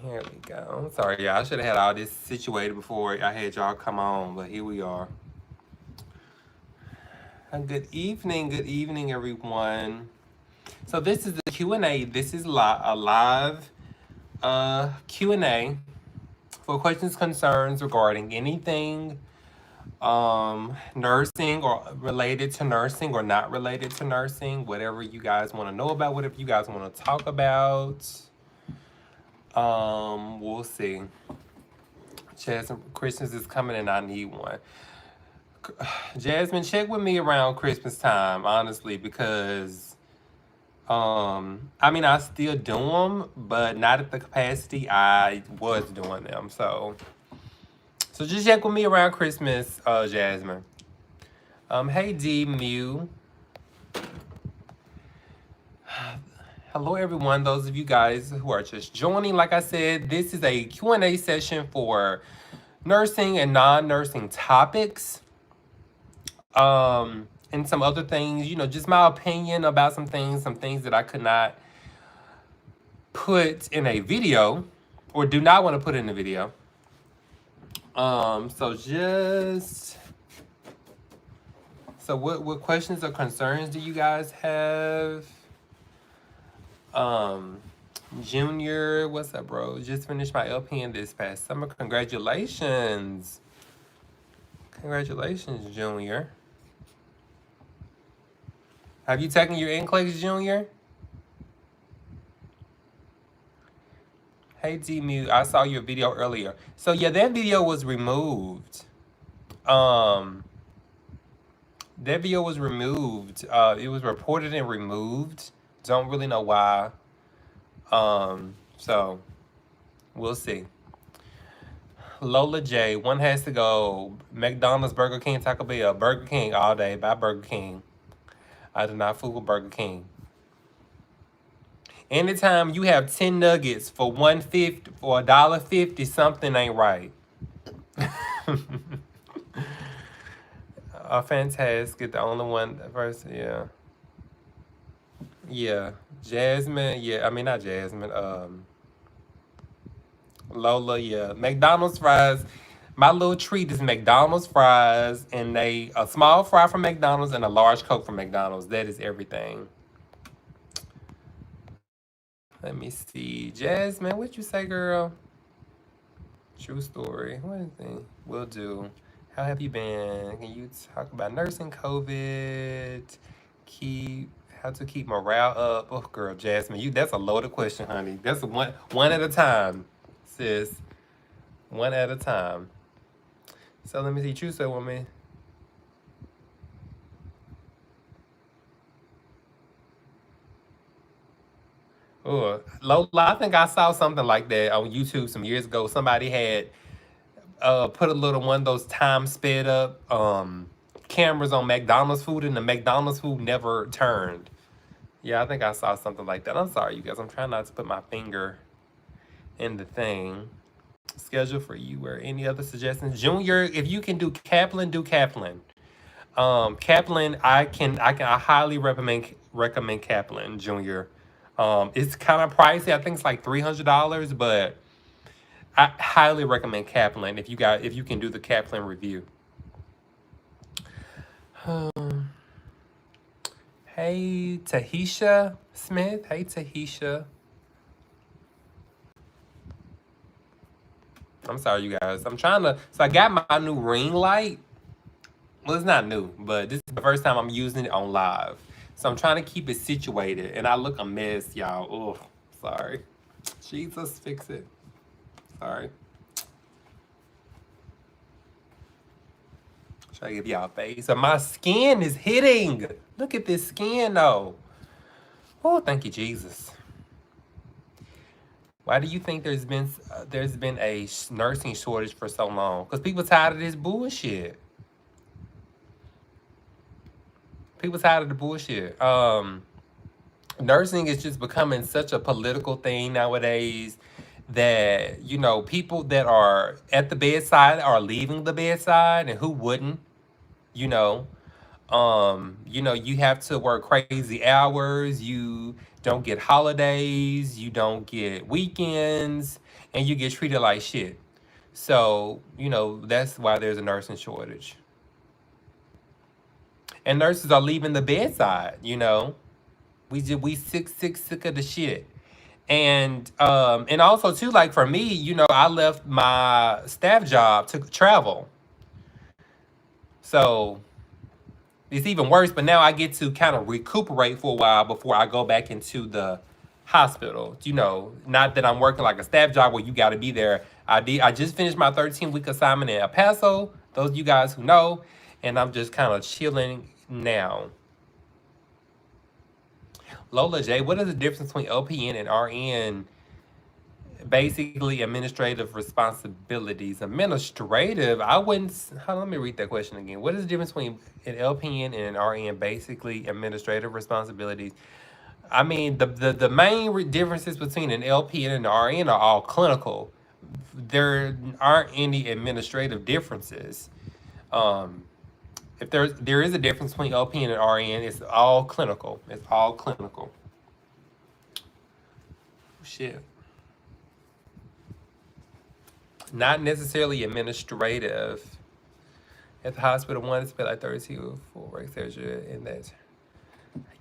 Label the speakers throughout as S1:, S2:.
S1: Here we go. Sorry, y'all. I should have had all this situated before I had y'all come on, but here we are. Good evening, everyone. So this is the Q&A. This is a live Q&A for questions, concerns regarding anything nursing or related to nursing or not related to nursing, whatever you guys want to know about, whatever you guys want to talk about. We'll see. Jasmine, Christmas is coming and I need one. Jasmine, check with me around Christmas time, honestly, because I mean I still do them, but not at the capacity I was doing them. So just check with me around Christmas, Jasmine. Hey D Mew. Hello everyone, those of you guys who are just joining. Like I said, this is a Q&A session for nursing and non-nursing topics. And some other things, just my opinion about some things that I could not put in a video or do not want to put in a video. So what questions or concerns do you guys have? Junior, what's up, bro? Just finished my LPN this past summer. Congratulations. Congratulations, Junior. Have you taken your NCLEX, Junior? Hey, D-Mute, I saw your video earlier. So, yeah, that video was removed. That video was removed. It was reported and removed. Don't really know why. So we'll see. Lola J, one has to go. McDonald's, Burger King, Taco Bell, Burger King all day. Buy Burger King. I do not fool with Burger King. Anytime you have 10 nuggets for $1.50 for $1.50, something ain't right. Fantastic. The only one first, yeah. Yeah. Jasmine, yeah. I mean not Jasmine. Lola, yeah. McDonald's fries. My little treat is McDonald's fries and a small fry from McDonald's and a large Coke from McDonald's. That is everything. Let me see. Jasmine, what you say, girl? True story. What is it? Will do. How have you been? Can you talk about nursing COVID? How to keep morale up? Oh, girl, Jasmine, that's a loaded question, honey. That's one at a time, sis. One at a time. So let me see. True story, woman. Oh, Lola, I think I saw something like that on YouTube some years ago. Somebody had put a little one of those time sped up cameras on McDonald's food, and the McDonald's food never turned. Yeah, I think I saw something like that. I'm sorry, you guys. I'm trying not to put my finger in the thing. Schedule for you or any other suggestions, Junior? If you can do Kaplan, do Kaplan. Kaplan, I highly recommend Kaplan, Junior. It's kind of pricey. I think it's like $300, but I highly recommend Kaplan if you can do the Kaplan review. Hey, Tahisha Smith. Hey, Tahisha. I'm sorry, you guys. I'm trying to. So I got my new ring light. Well, it's not new, but this is the first time I'm using it on live. So I'm trying to keep it situated, and I look a mess, y'all. Oh, sorry. Jesus, fix it. Sorry. Try to give y'all a face. So my skin is hitting. Look at this skin, though. Oh, thank you, Jesus. Why do you think there's been a nursing shortage for so long? Because people tired of this bullshit. People tired of the bullshit. Nursing is just becoming such a political thing nowadays that, people that are at the bedside are leaving the bedside, and who wouldn't, you have to work crazy hours. You don't get holidays, you don't get weekends, and you get treated like shit. So, that's why there's a nursing shortage. And nurses are leaving the bedside. We sick of the shit. And also too, like for me, I left my staff job to travel. So it's even worse, but now I get to kind of recuperate for a while before I go back into the hospital. Not that I'm working like a staff job where you got to be there. I just finished my 13-week assignment in El Paso. Those of you guys who know, and I'm just kind of chilling now. Lola J, what is the difference between LPN and RN? Basically, administrative responsibilities. Administrative, I wouldn't. Let me read that question again. What is the difference between an LPN and an RN? Basically, administrative responsibilities. I mean, the main differences between an LPN and an RN are all clinical. There aren't any administrative differences. If there is a difference between LPN and RN, it's all clinical. It's all clinical. Shit. Not necessarily administrative. At the hospital, one is paid like 32 for work surgery, and that's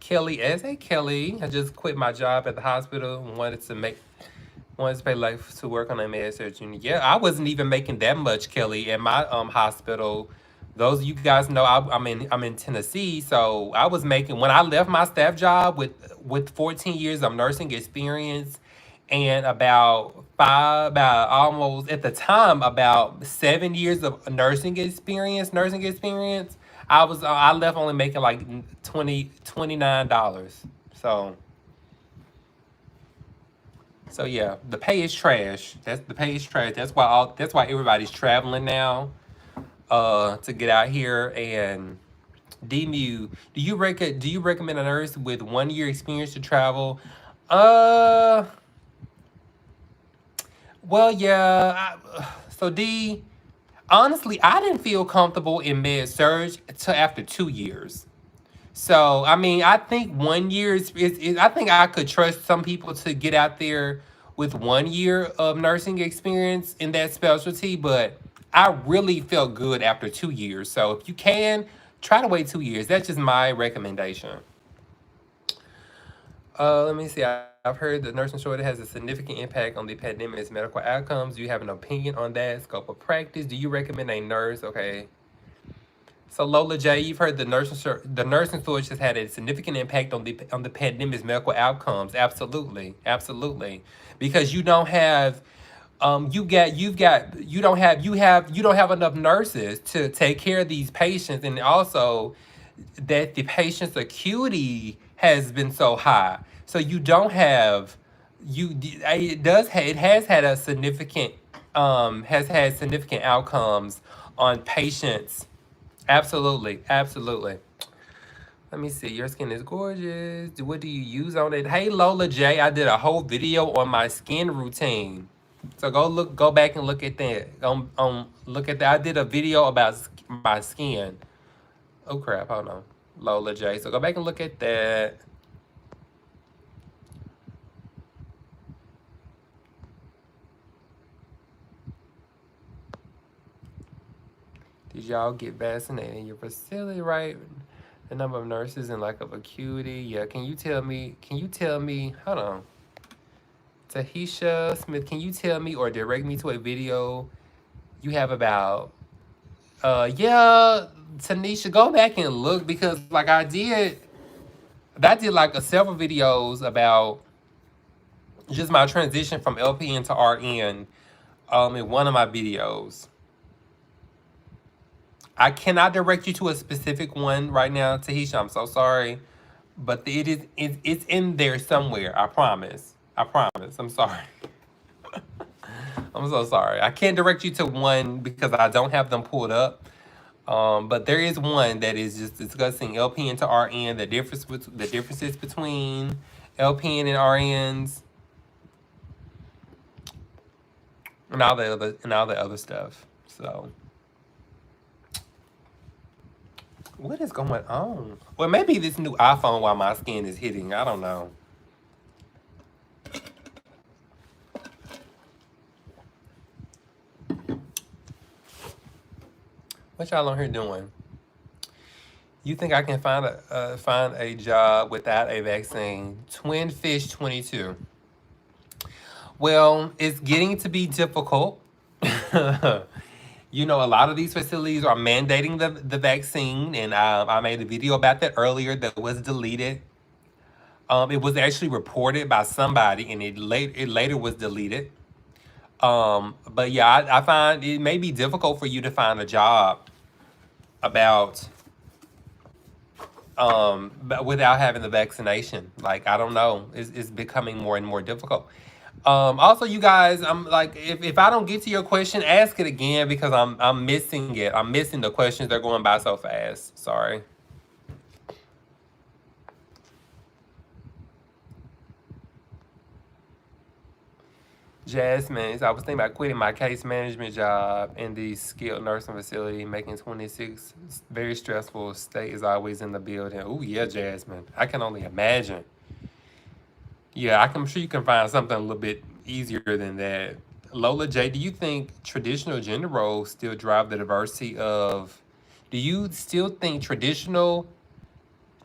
S1: Kelly S. Hey Kelly, I just quit my job at the hospital and wanted to pay like to work on a med surgery. Yeah, I wasn't even making that much, Kelly, at my hospital. Those of you guys know I'm in Tennessee, so I was making, when I left my staff job with 14 years of nursing experience and about almost at the time about 7 years of nursing experience. I left only making like $29. So yeah, the pay is trash. The pay is trash. That's why everybody's traveling now to get out here. And DMU, do you recommend a nurse with 1 year experience to travel? Well, yeah. So D, honestly, I didn't feel comfortable in med surg until after 2 years. So I mean, I think 1 year is I think I could trust some people to get out there with 1 year of nursing experience in that specialty, but I really felt good after 2 years. So if you can, try to wait 2 years. That's just my recommendation. Let me see. I've heard the nursing shortage has a significant impact on the pandemic's medical outcomes. Do you have an opinion on that? Scope of practice? Do you recommend a nurse? Okay. So Lola J, you've heard the nursing shortage has had a significant impact on the pandemic's medical outcomes. Absolutely, absolutely, because you don't have, you don't have enough nurses to take care of these patients, and also that the patient's acuity has been so high. So you don't have it has had a significant has had significant outcomes on patients. Absolutely, absolutely. Let me see. Your skin is gorgeous. What do you use on it? Hey Lola J, I did a whole video on my skin routine. So go back and look at that. Look at that. I did a video about my skin. Oh crap, hold on. Lola J. So go back and look at that. Did y'all get vaccinated in your facility, right? The number of nurses and lack of acuity. Yeah, can you tell me, hold on. Tahisha Smith, can you tell me or direct me to a video you have about, yeah, Tanisha, go back and look, because like I did like several videos about just my transition from LPN to RN in one of my videos. I cannot direct you to a specific one right now, Tahisha. I'm so sorry, but it's in there somewhere. I promise. I'm sorry. I'm so sorry. I can't direct you to one because I don't have them pulled up. But there is one that is just discussing LPN to RN, the differences between LPN and RNs, and all the other stuff. So. What is going on? Well, maybe this new iPhone while my skin is hitting. I don't know. What y'all on here doing? You think I can find a job without a vaccine? Twin Fish 22. Well, it's getting to be difficult. You know, a lot of these facilities are mandating the vaccine, and I made a video about that earlier that was deleted. It was actually reported by somebody, and it later was deleted. But yeah, I find it may be difficult for you to find a job about but without having the vaccination. Like, I don't know, it's becoming more and more difficult. Also, you guys, I'm like, if I don't get to your question, ask it again because I'm missing it. I'm missing the questions. They're going by so fast. Sorry. Jasmine, I was thinking about quitting my case management job in the skilled nursing facility, making 26. Very stressful. State is always in the building. Oh yeah, Jasmine. I can only imagine. Yeah, I'm sure you can find something a little bit easier than that. Lola J, do you think traditional gender roles still drive the diversity of? Do you still think traditional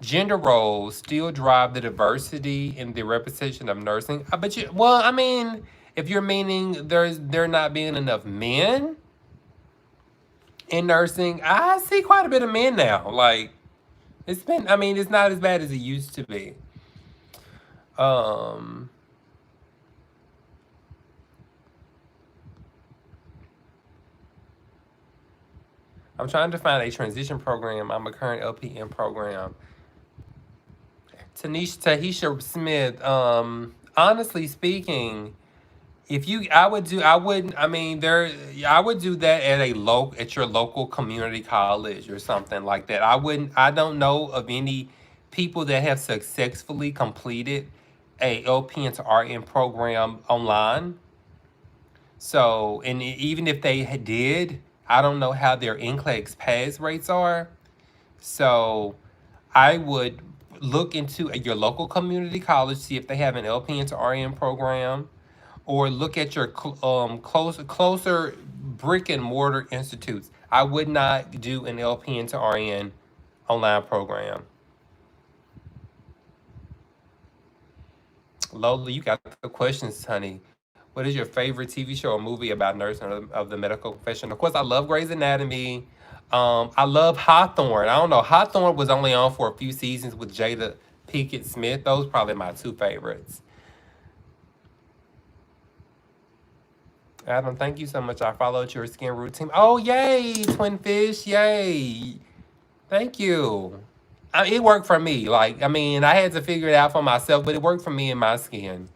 S1: gender roles still drive the diversity in the representation of nursing? I bet you. Well, I mean, if you're meaning there not being enough men in nursing, I see quite a bit of men now. Like, it's been. I mean, it's not as bad as it used to be. Um, I'm trying to find a transition program. I'm a current LPN program. Tahisha Smith. Honestly speaking, if you, I would do, I wouldn't. I mean, I would do that at at your local community college or something like that. I wouldn't. I don't know of any people that have successfully completed a LPN to RN program online. So, and even if they did, I don't know how their NCLEX pass rates are. So, I would look into your local community college, see if they have an LPN to RN program, or look at your closer brick and mortar institutes. I would not do an LPN to RN online program. Lola, you got the questions, honey. What is your favorite TV show or movie about nursing of the medical profession? Of course, I love Grey's Anatomy. I love Hawthorne. I don't know. Hawthorne was only on for a few seasons with Jada Pinkett Smith. Those probably my two favorites. Adam, thank you so much. I followed your skin routine. Oh, yay, Twin Fish. Yay. Thank you. It worked for me. Like, I mean, I had to figure it out for myself, but it worked for me and my skin.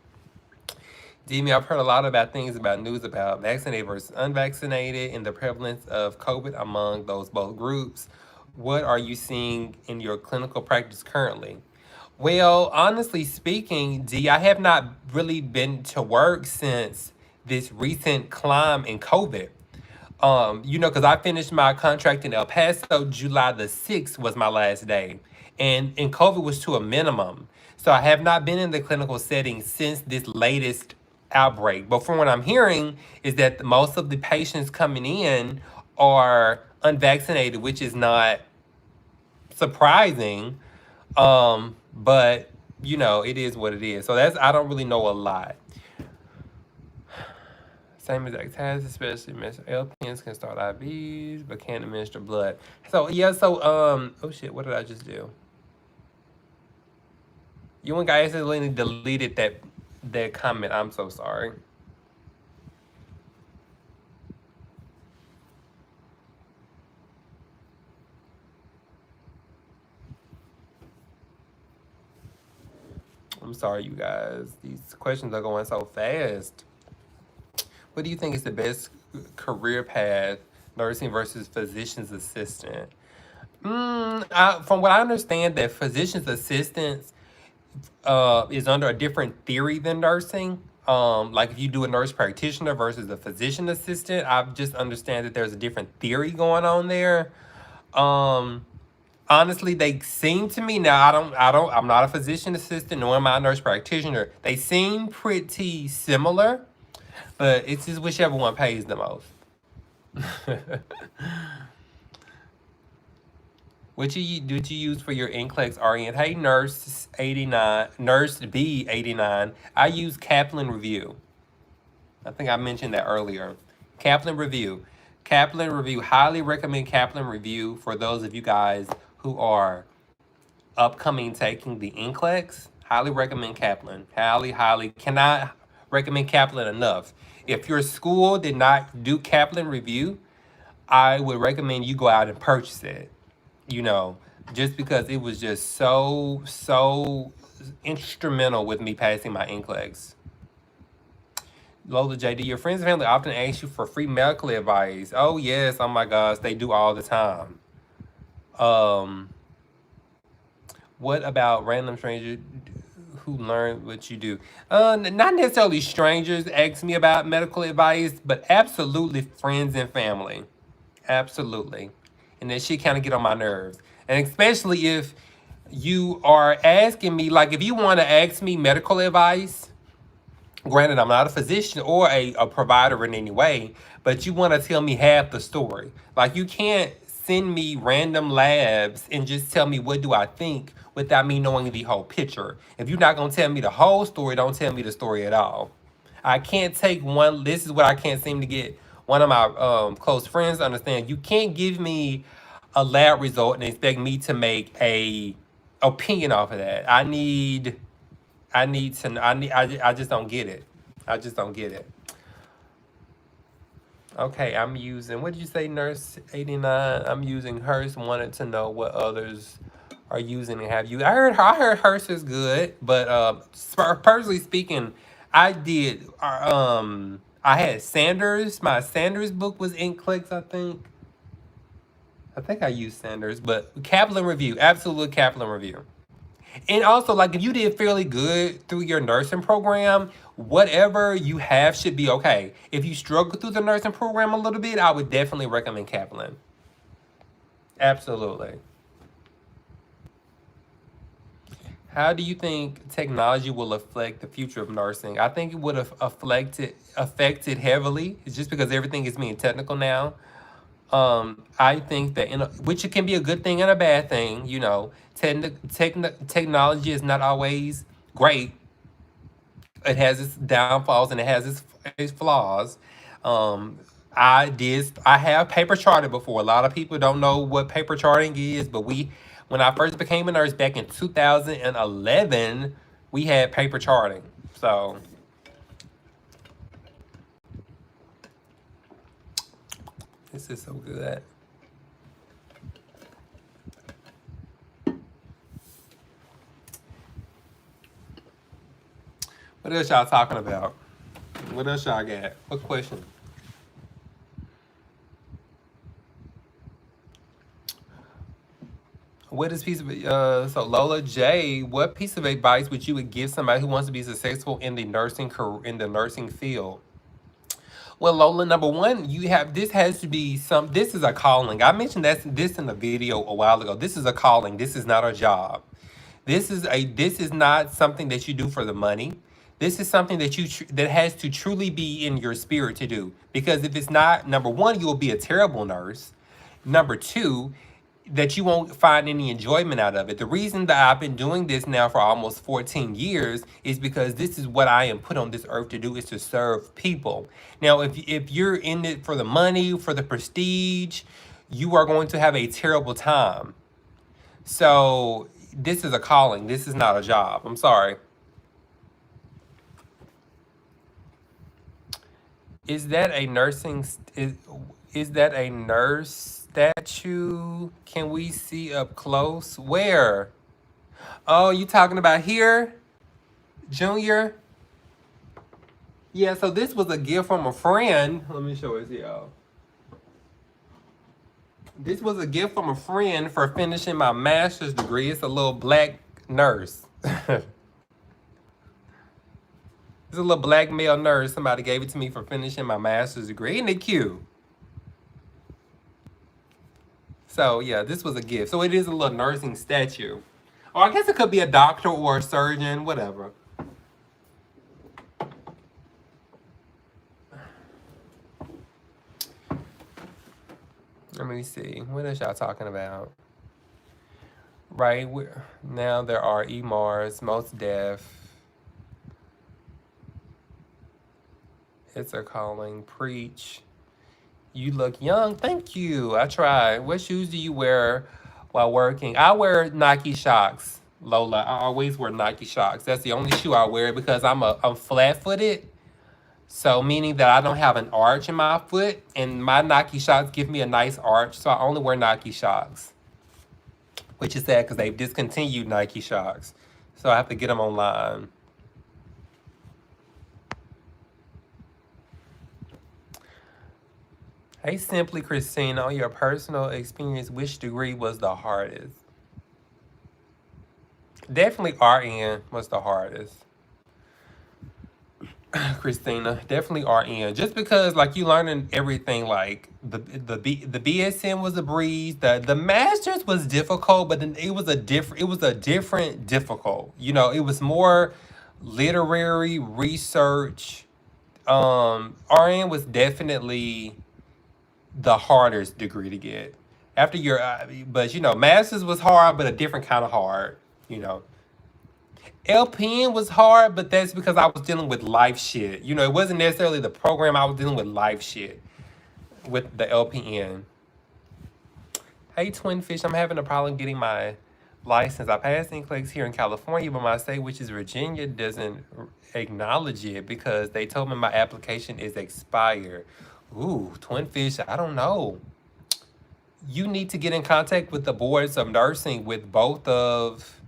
S1: Demi, I've heard a lot about things about news about vaccinated versus unvaccinated and the prevalence of COVID among those both groups. What are you seeing in your clinical practice currently? Well, honestly speaking, D, I have not really been to work since this recent climb in COVID. You know, because I finished my contract in El Paso, July the 6th was my last day. And COVID was to a minimum. So I have not been in the clinical setting since this latest outbreak. But from what I'm hearing is that most of the patients coming in are unvaccinated, which is not surprising. But you know, it is what it is. So that's, I don't really know a lot. Same exact task, especially LPNs can start IVs, but can't administer blood. So yeah, so oh shit, what did I just do? You and guys accidentally deleted that comment. I'm so sorry. I'm sorry, you guys. These questions are going so fast. What do you think is the best career path, nursing versus physician's assistant? From what I understand, that physician's assistants is under a different theory than nursing. Like if you do a nurse practitioner versus a physician assistant, I just understand that there's a different theory going on there. Um, Honestly, they seem to me now. I'm not a physician assistant nor am I a nurse practitioner. They seem pretty similar, but it's just whichever one pays the most. What did you use for your NCLEX RN? Hey, Nurse 89, Nurse B 89. I use Kaplan Review. I think I mentioned that earlier. Kaplan Review. Kaplan Review. Highly recommend Kaplan Review for those of you guys who are upcoming taking the NCLEX. Highly recommend Kaplan. Highly cannot recommend Kaplan enough. If your school did not do Kaplan Review, I would recommend you go out and purchase it. You know, just because it was just so instrumental with me passing my NCLEX. Lola JD, your friends and family often ask you for free medical advice. Oh yes, oh my gosh, they do all the time. Um, what about random strangers who learn what you do? Not necessarily strangers ask me about medical advice, but absolutely friends and family. Absolutely. And that shit kind of get on my nerves. And especially if you are asking me, like if you want to ask me medical advice, granted, I'm not a physician or a provider in any way, but you want to tell me half the story. Like you can't send me random labs and just tell me what do I think without me knowing the whole picture. If you're not going to tell me the whole story, don't tell me the story at all. I can't take one. This is what I can't seem to get one of my close friends to understand. You can't give me a lab result and expect me to make a opinion off of that. I just don't get it. I just don't get it. Okay, I'm using, what did you say, Nurse 89? I'm using Hearst. Wanted to know what others are using and have you. I heard Hearst is good, but personally speaking, I had Sanders. My Sanders book was NCLEX, I think. I think I used Sanders, but Kaplan Review, absolute Kaplan Review. And also, like, if you did fairly good through your nursing program, whatever you have should be okay. If you struggle through the nursing program a little bit, I would definitely recommend Kaplan. Absolutely. How do you think technology will affect the future of nursing? I think it would have affected heavily. It's just because everything is being technical now. I think that which it can be a good thing and a bad thing. You know, technology is not always great. It has its downfalls and it has its flaws. Um, I have paper charting before. A lot of people don't know what paper charting is, but when I first became a nurse back in 2011, we had paper charting. So this is so good. What else y'all talking about? What else y'all got? What question? What is piece of so Lola J? What piece of advice would you would give somebody who wants to be successful in the nursing in the nursing field? Well, Lola, number one, you have this has to be some. This is a calling. I mentioned this in the video a while ago. This is a calling. This is not a job. This is not something that you do for the money. This is something that that has to truly be in your spirit to do. Because if it's not, number one, you will be a terrible nurse. Number two, that you won't find any enjoyment out of it. The reason that I've been doing this now for almost 14 years is because this is what I am put on this earth to do, is to serve people. Now, if you're in it for the money, for the prestige, you are going to have a terrible time. So this is a calling. This is not a job. I'm sorry. Is that a is that a nurse statue? Can we see up close? Where? Oh, you talking about here, Junior? Yeah. So this was a gift from a friend. Let me show it to y'all. This was a gift from a friend for finishing my master's degree. It's a little black nurse. It's a little black male nurse. Somebody gave it to me for finishing my master's degree. Isn't it cute? So yeah, this was a gift. So it is a little nursing statue. Or I guess it could be a doctor or a surgeon, whatever. Let me see. What else y'all talking about? right? Now there are EMARs, most deaf. It's a calling. Preach. You look young. Thank you. I try. What shoes do you wear while working? I wear Nike Shox, Lola. I always wear Nike Shox. That's the only shoe I wear because I'm flat-footed. So meaning that I don't have an arch in my foot, and my Nike Shox give me a nice arch. So I only wear Nike Shox, which is sad because they've discontinued Nike Shox. So I have to get them online. Hey, Simply Christina, on your personal experience, which degree was the hardest? Definitely RN was the hardest. Christina, definitely RN. Just because like you learning everything, like the BSN was a breeze. The masters was difficult, but then it was a different difficult. You know, it was more literary research. RN was definitely the hardest degree to get. After your but you know, masters was hard, but a different kind of hard, you know. LPN was hard, but that's because I was dealing with life shit. You know, it wasn't necessarily the program. I was dealing with life shit with the LPN. Hey, Twin Fish, I'm having a problem getting my license. I passed NCLEX here in California, but my state, which is Virginia, doesn't acknowledge it because they told me my application is expired. Ooh, Twin Fish, I don't know. You need to get in contact with the boards of nursing with both of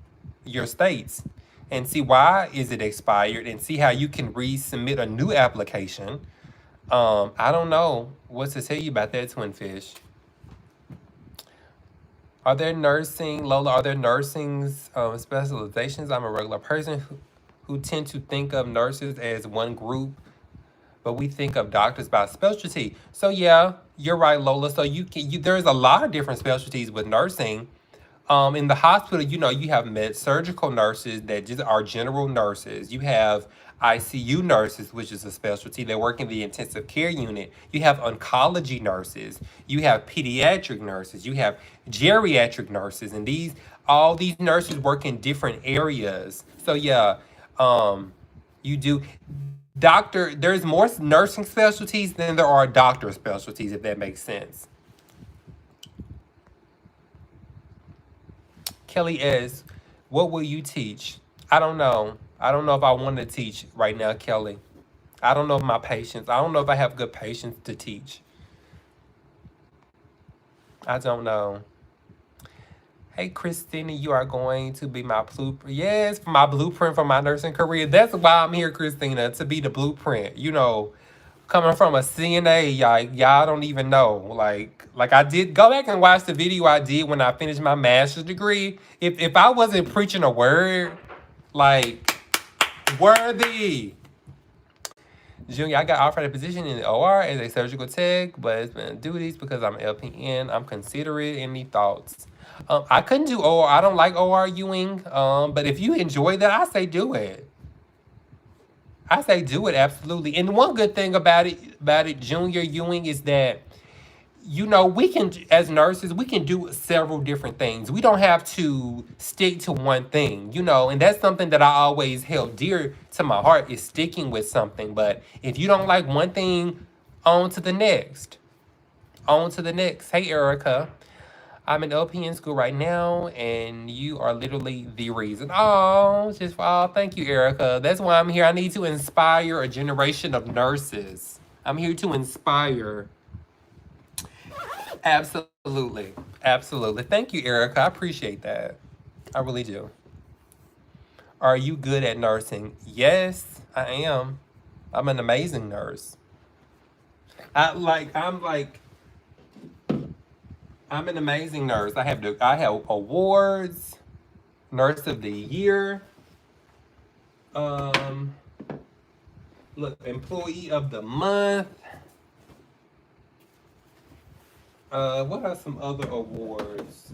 S1: your states and see why is it expired and see how you can resubmit a new application. I don't know what to tell you about that, Twin Fish. Are there nursing, Lola, are there nursing's specializations? I'm a regular person who tend to think of nurses as one group, but we think of doctors by specialty. So yeah, you're right, Lola. So there's a lot of different specialties with nursing. In the hospital, you know, you have surgical nurses that just are general nurses. You have ICU nurses, which is a specialty. They work in the intensive care unit. You have oncology nurses. You have pediatric nurses. You have geriatric nurses, and all these nurses work in different areas. So yeah, you do. There's more nursing specialties than there are doctor specialties, if that makes sense. Kelly S., what will you teach? I don't know. I don't know if I want to teach right now, Kelly. I don't know if my patience. I don't know if I have good patience to teach. I don't know. Hey, Christina, you are going to be my blueprint. Yes, for my blueprint for my nursing career. That's why I'm here, Christina, to be the blueprint. You know, coming from a CNA, y'all don't even know. Like I did go back and watch the video I did when I finished my master's degree. If I wasn't preaching a word, like worthy. Junior, I got offered a position in the OR as a surgical tech, but it's been duties because I'm LPN. I'm considerate. Any thoughts? I couldn't do OR. I don't like ORUing. But if you enjoy that, I say do it. I say do it, absolutely. And one good thing about it, Junior Ewing, is that, you know, we can, as nurses, we can do several different things. We don't have to stick to one thing, you know, and that's something that I always held dear to my heart, is sticking with something. But if you don't like one thing, on to the next. On to the next. Hey, Erica. I'm in LPN school right now, and you are literally the reason. Thank you, Erica. That's why I'm here. I need to inspire a generation of nurses. I'm here to inspire. Absolutely. Absolutely. Thank you, Erica. I appreciate that. I really do. Are you good at nursing? Yes, I am. I'm an amazing nurse. I'm an amazing nurse. I have awards, nurse of the year, um, look, employee of the month. What are some other awards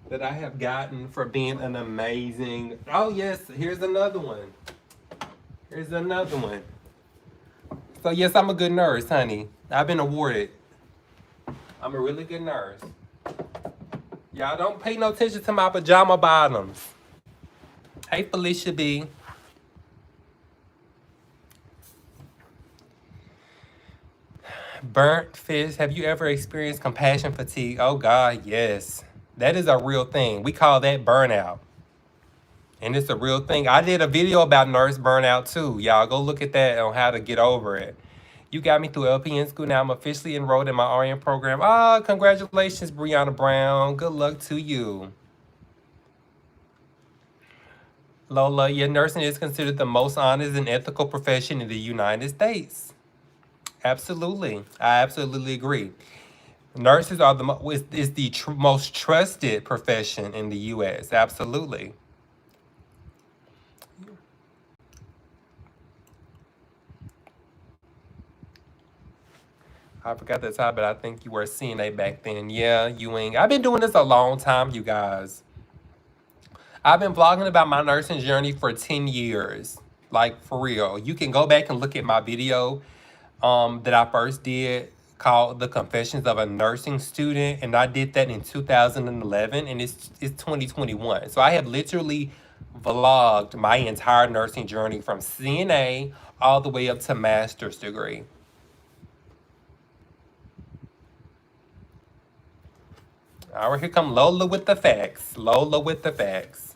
S1: that I have gotten for being an amazing? Oh yes, here's another one. Here's another one. So yes, I'm a good nurse, honey. I've been awarded. I'm a really good nurse. Y'all don't pay no attention to my pajama bottoms. Hey, Felicia B. Burnt fish. Have you ever experienced compassion fatigue? Oh, God, yes. That is a real thing. We call that burnout. And it's a real thing. I did a video about nurse burnout too. Y'all go look at that on how to get over it. You got me through LPN school. Now I'm officially enrolled in my RN program. Ah, congratulations, Brianna Brown. Good luck to you. Lola, yeah, nursing is considered the most honest and ethical profession in the United States. Absolutely. I absolutely agree. Nurses are is the most trusted profession in the U.S. Absolutely. I forgot the time, but I think you were a CNA back then. Yeah, you ain't. I've been doing this a long time, you guys. I've been vlogging about my nursing journey for 10 years. Like, for real. You can go back and look at my video that I first did called The Confessions of a Nursing Student. And I did that in 2011, and it's 2021. So I have literally vlogged my entire nursing journey from CNA all the way up to master's degree. All right, here come Lola with the facts. Lola with the facts.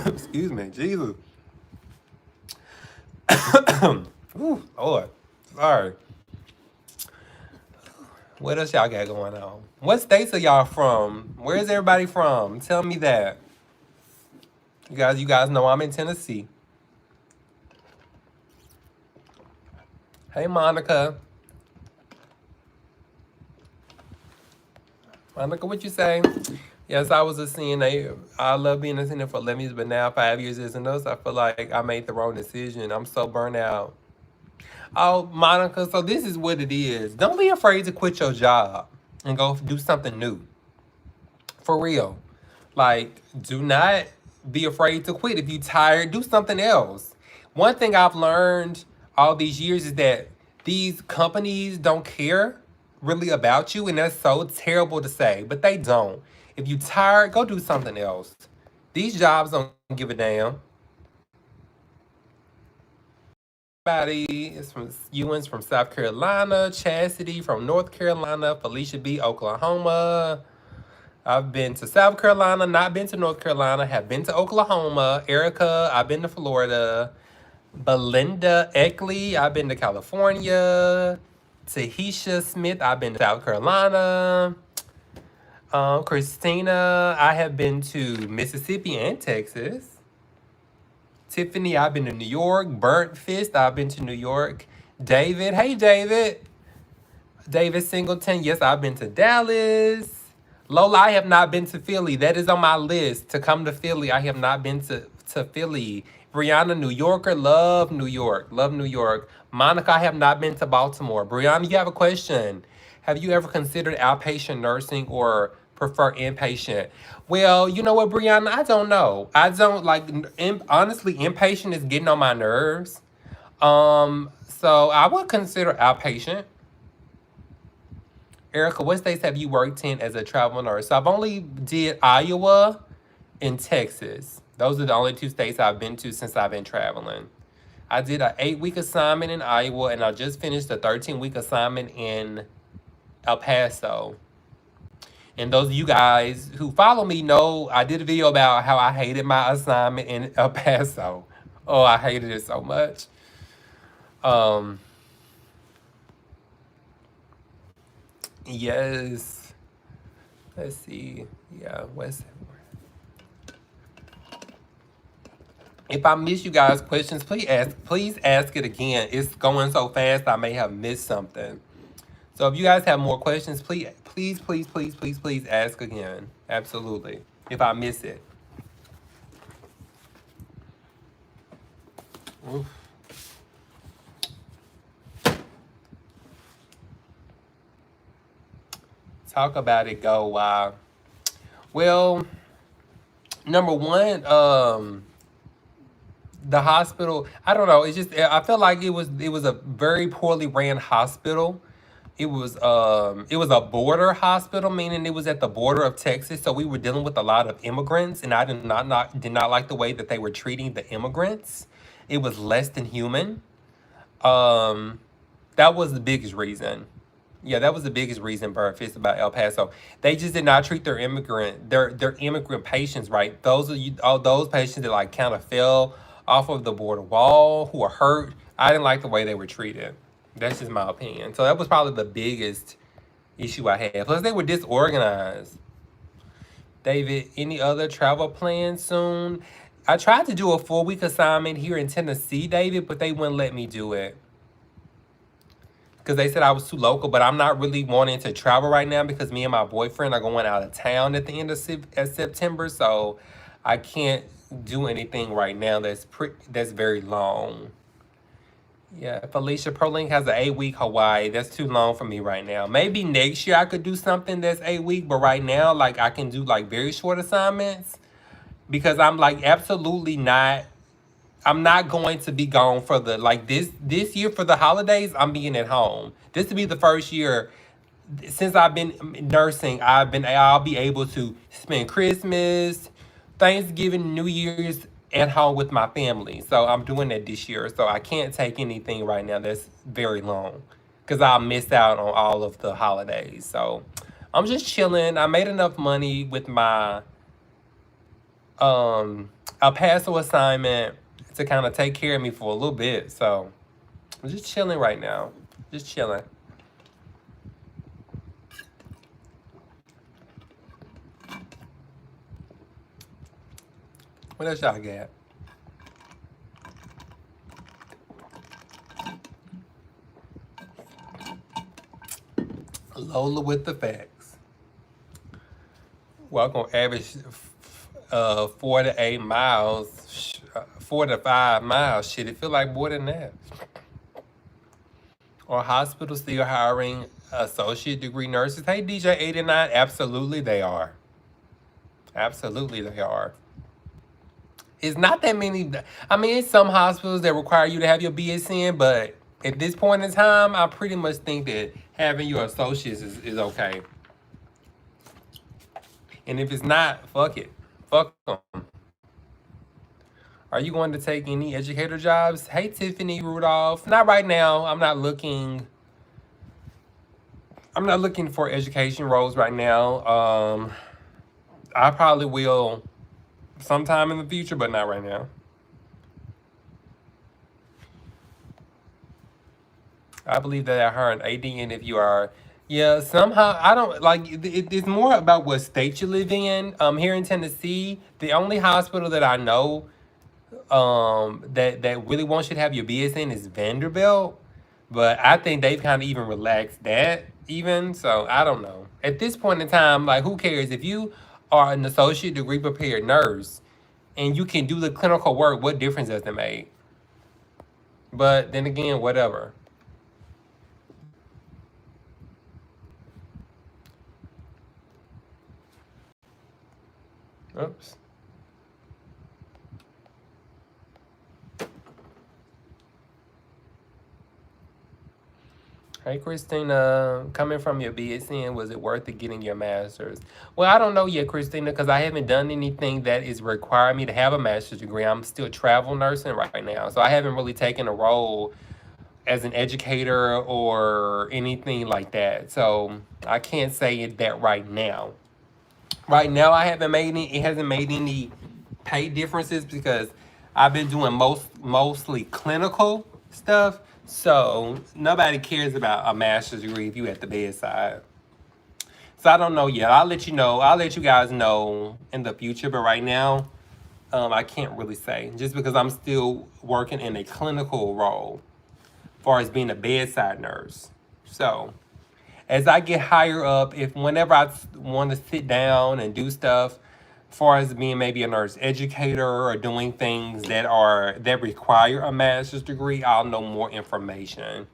S1: Excuse me, Jesus. Ooh, Lord. Sorry. What else y'all got going on? What states are y'all from? Where is everybody from? Tell me that. You guys know I'm in Tennessee. Hey, Monica. Monica, what you say? Yes, I was a CNA. I love being a CNA for 11 years, but now 5 years as a nurse, I feel like I made the wrong decision. I'm so burnt out. Oh, Monica, so this is what it is. Don't be afraid to quit your job and go do something new. For real. Like, do not be afraid to quit. If you're tired, do something else. One thing I've learned all these years is that these companies don't care really about you, and that's so terrible to say, but they don't. If you're tired, go do something else. These jobs don't give a damn. Everybody is from Ewan's from South Carolina, Chastity from North Carolina, Felicia B, Oklahoma. I've been to South Carolina, not been to North Carolina, have been to Oklahoma. Erica, I've been to Florida. Belinda Eckley, I've been to California. Tahisha Smith, I've been to South Carolina. Christina, I have been to Mississippi and Texas. Tiffany, I've been to New York. Burnt Fist, I've been to New York. David, hey David. David Singleton, yes, I've been to Dallas. Lola, I have not been to Philly. That is on my list to come to Philly. I have not been to Philly. Brianna, New Yorker, love New York. Love New York. Monica, I have not been to Baltimore. Brianna, you have a question. Have you ever considered outpatient nursing or prefer inpatient? Well, you know what, Brianna? I don't know. I don't like, honestly, inpatient is getting on my nerves. So I would consider outpatient. Erica, what states have you worked in as a travel nurse? So I've only did Iowa and Texas. Those are the only two states I've been to since I've been traveling. I did an 8-week assignment in Iowa, and I just finished a 13-week assignment in El Paso. And those of you guys who follow me know I did a video about how I hated my assignment in El Paso. Oh, I hated it so much. Yes. Let's see. Yeah, what's if I miss you guys' questions, please ask it again. It's going so fast I may have missed something. So if you guys have more questions, please ask again. Absolutely. If I miss it. Oof. Talk about it, go. Wow. Well, number one, the hospital. I don't know. It's just I felt like it was a very poorly ran hospital. it was a border hospital, meaning it was at the border of Texas. So we were dealing with a lot of immigrants, and I did not like the way that they were treating the immigrants. It was less than human. Um, that was the biggest reason. Yeah, that was the biggest reason, Burfist, about El Paso. They just did not treat their immigrant patients right. Those are you all those patients that like kind of fell off of the border wall who are hurt. I didn't like the way they were treated. That's just my opinion. So that was probably the biggest issue I had. Plus they were disorganized. David, any other travel plans soon? I tried to do a 4 week assignment here in Tennessee, David, but they wouldn't let me do it because they said I was too local. But I'm not really wanting to travel right now because me and my boyfriend are going out of town at the end of September, so I can't do anything right now that's very long. Yeah, Felicia Prolink has an 8 week Hawaii. That's too long for me right now. Maybe next year I could do something that's 8 week, but right now, like I can do like very short assignments because I'm like absolutely not. I'm not going to be gone for the like this year for the holidays. I'm being at home. This will be the first year since I've been nursing. I'll be able to spend Christmas, Thanksgiving, New Year's at home with my family. So I'm doing that this year. So I can't take anything right now that's very long because I'll miss out on all of the holidays. So I'm just chilling. I made enough money with my a Paso assignment to kind of take care of me for a little bit. So I'm just chilling right now. Just chilling. What else y'all got? Lola with the facts. Welcome, average 4 to 8 miles, 4 to 5 miles. Shit, it feel like more than that. Are hospitals still hiring associate degree nurses? Hey, DJ 89, absolutely they are. Absolutely they are. It's not that many. I mean, it's some hospitals that require you to have your BSN, but at this point in time, I pretty much think that having your associates is okay. And if it's not, fuck it. Fuck them. Are you going to take any educator jobs? Hey, Tiffany Rudolph. Not right now. I'm not looking. I'm not looking for education roles right now. I probably will sometime in the future, but not right now. I believe that I heard ADN if you are. Yeah, somehow I don't like it's more about what state you live in. Here in Tennessee, the only hospital that I know that really wants you to have your BSN is Vanderbilt, but I think they've kind of even relaxed that even. So I don't know. At this point in time, like who cares if you are an associate degree prepared nurse and you can do the clinical work? What difference does it make? But then again, whatever. Oops. Hey Christina, coming from your BSN, was it worth it getting your master's? Well, I don't know yet, Christina, because I haven't done anything that is requiring me to have a master's degree. I'm still travel nursing right now, so I haven't really taken a role as an educator or anything like that. So I can't say it that right now. Right now, I haven't made any. It hasn't made any pay differences because I've been doing mostly clinical stuff. So nobody cares about a master's degree if you at the bedside. So I don't know yet. I'll let you know. I'll let you guys know in the future. But right now, I can't really say just because I'm still working in a clinical role, as far as being a bedside nurse. So as I get higher up, if whenever I want to sit down and do stuff, as far as being maybe a nurse educator or doing things that require a master's degree, I'll know more information.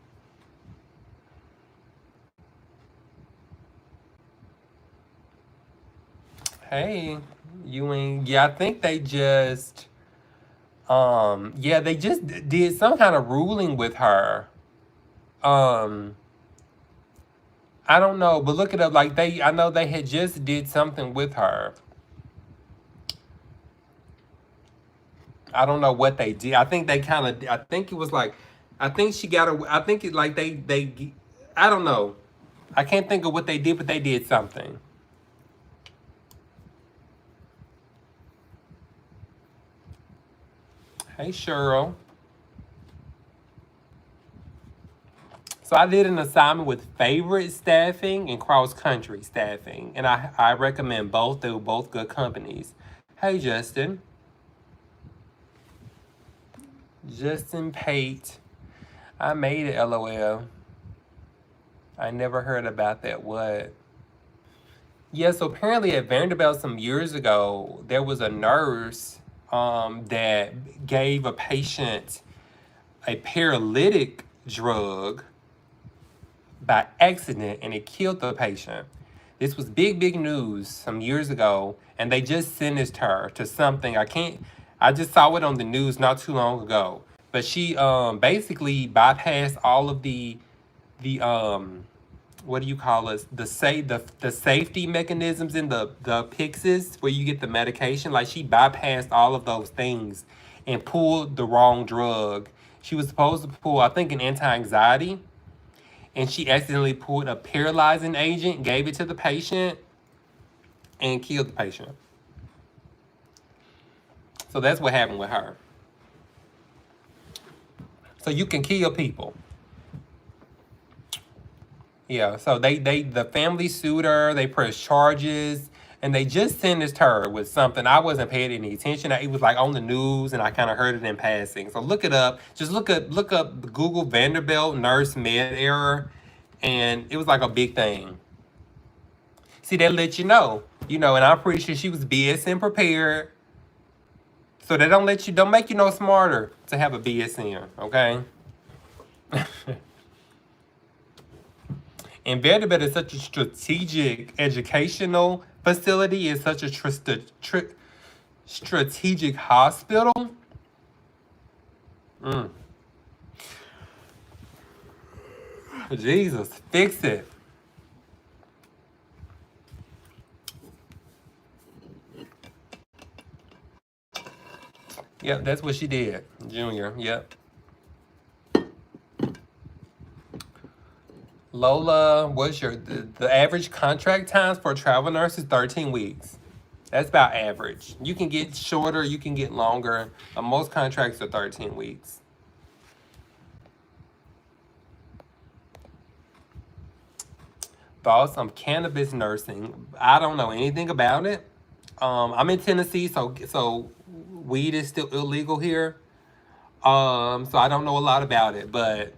S1: Hey, Ewing. Yeah, I think they just yeah, they just did some kind of ruling with her. Um I don't know, but look it up. Like I know they had just did something with her. I don't know what they did. I think they kind of. I think it was like, I think she got a. I think it like they. I don't know. I can't think of what they did, but they did something. Hey, Cheryl. So I did an assignment with favorite staffing and cross country staffing, and I recommend both. They were both good companies. Hey, Justin. Justin Pate. I made it. LOL. I never heard about that. What? Yeah, so apparently at Vanderbilt some years ago, there was a nurse that gave a patient a paralytic drug by accident and it killed the patient. This was big, big news some years ago, and they just sentenced her to something. I just saw it on the news not too long ago. But she basically bypassed all of the what do you call it? The safety mechanisms in the Pyxis where you get the medication. Like she bypassed all of those things and pulled the wrong drug. She was supposed to pull, I think, an anti-anxiety, and she accidentally pulled a paralyzing agent, gave it to the patient, and killed the patient. So that's what happened with her. So you can kill people. Yeah, so the family sued her, they pressed charges, and they just sentenced her with something. I wasn't paying any attention. It was like on the news, and I kind of heard it in passing. So look it up. Just look up Google Vanderbilt nurse med error, and it was like a big thing. See, they let you know, and I'm pretty sure she was BSN prepared. So they don't make you no smarter to have a BSN, okay? And Vanderbilt is such a strategic educational facility. It's such a strategic hospital. Mm. Jesus, fix it. Yep, that's what she did. Junior, yep. Lola, the average contract times for a travel nurse is 13 weeks. That's about average. You can get shorter, you can get longer. Most contracts are 13 weeks. Thoughts on cannabis nursing? I don't know anything about it. I'm in Tennessee, so weed is still illegal here. So I don't know a lot about it, but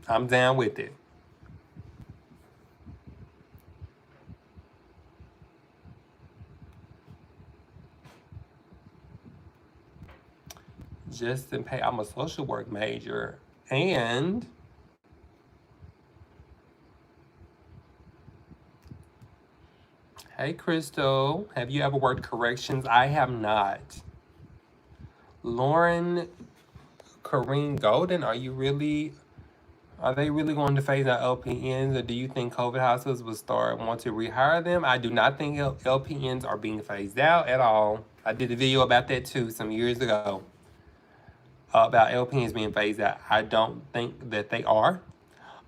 S1: I'm down with it. I'm a social work major, and hey, Crystal, have you ever worked corrections? I have not. Lauren Corrine Golden, are they really going to phase out LPNs, or do you think COVID hospitals will want to rehire them? I do not think LPNs are being phased out at all. I did a video about that too some years ago, about LPNs being phased out. I don't think that they are.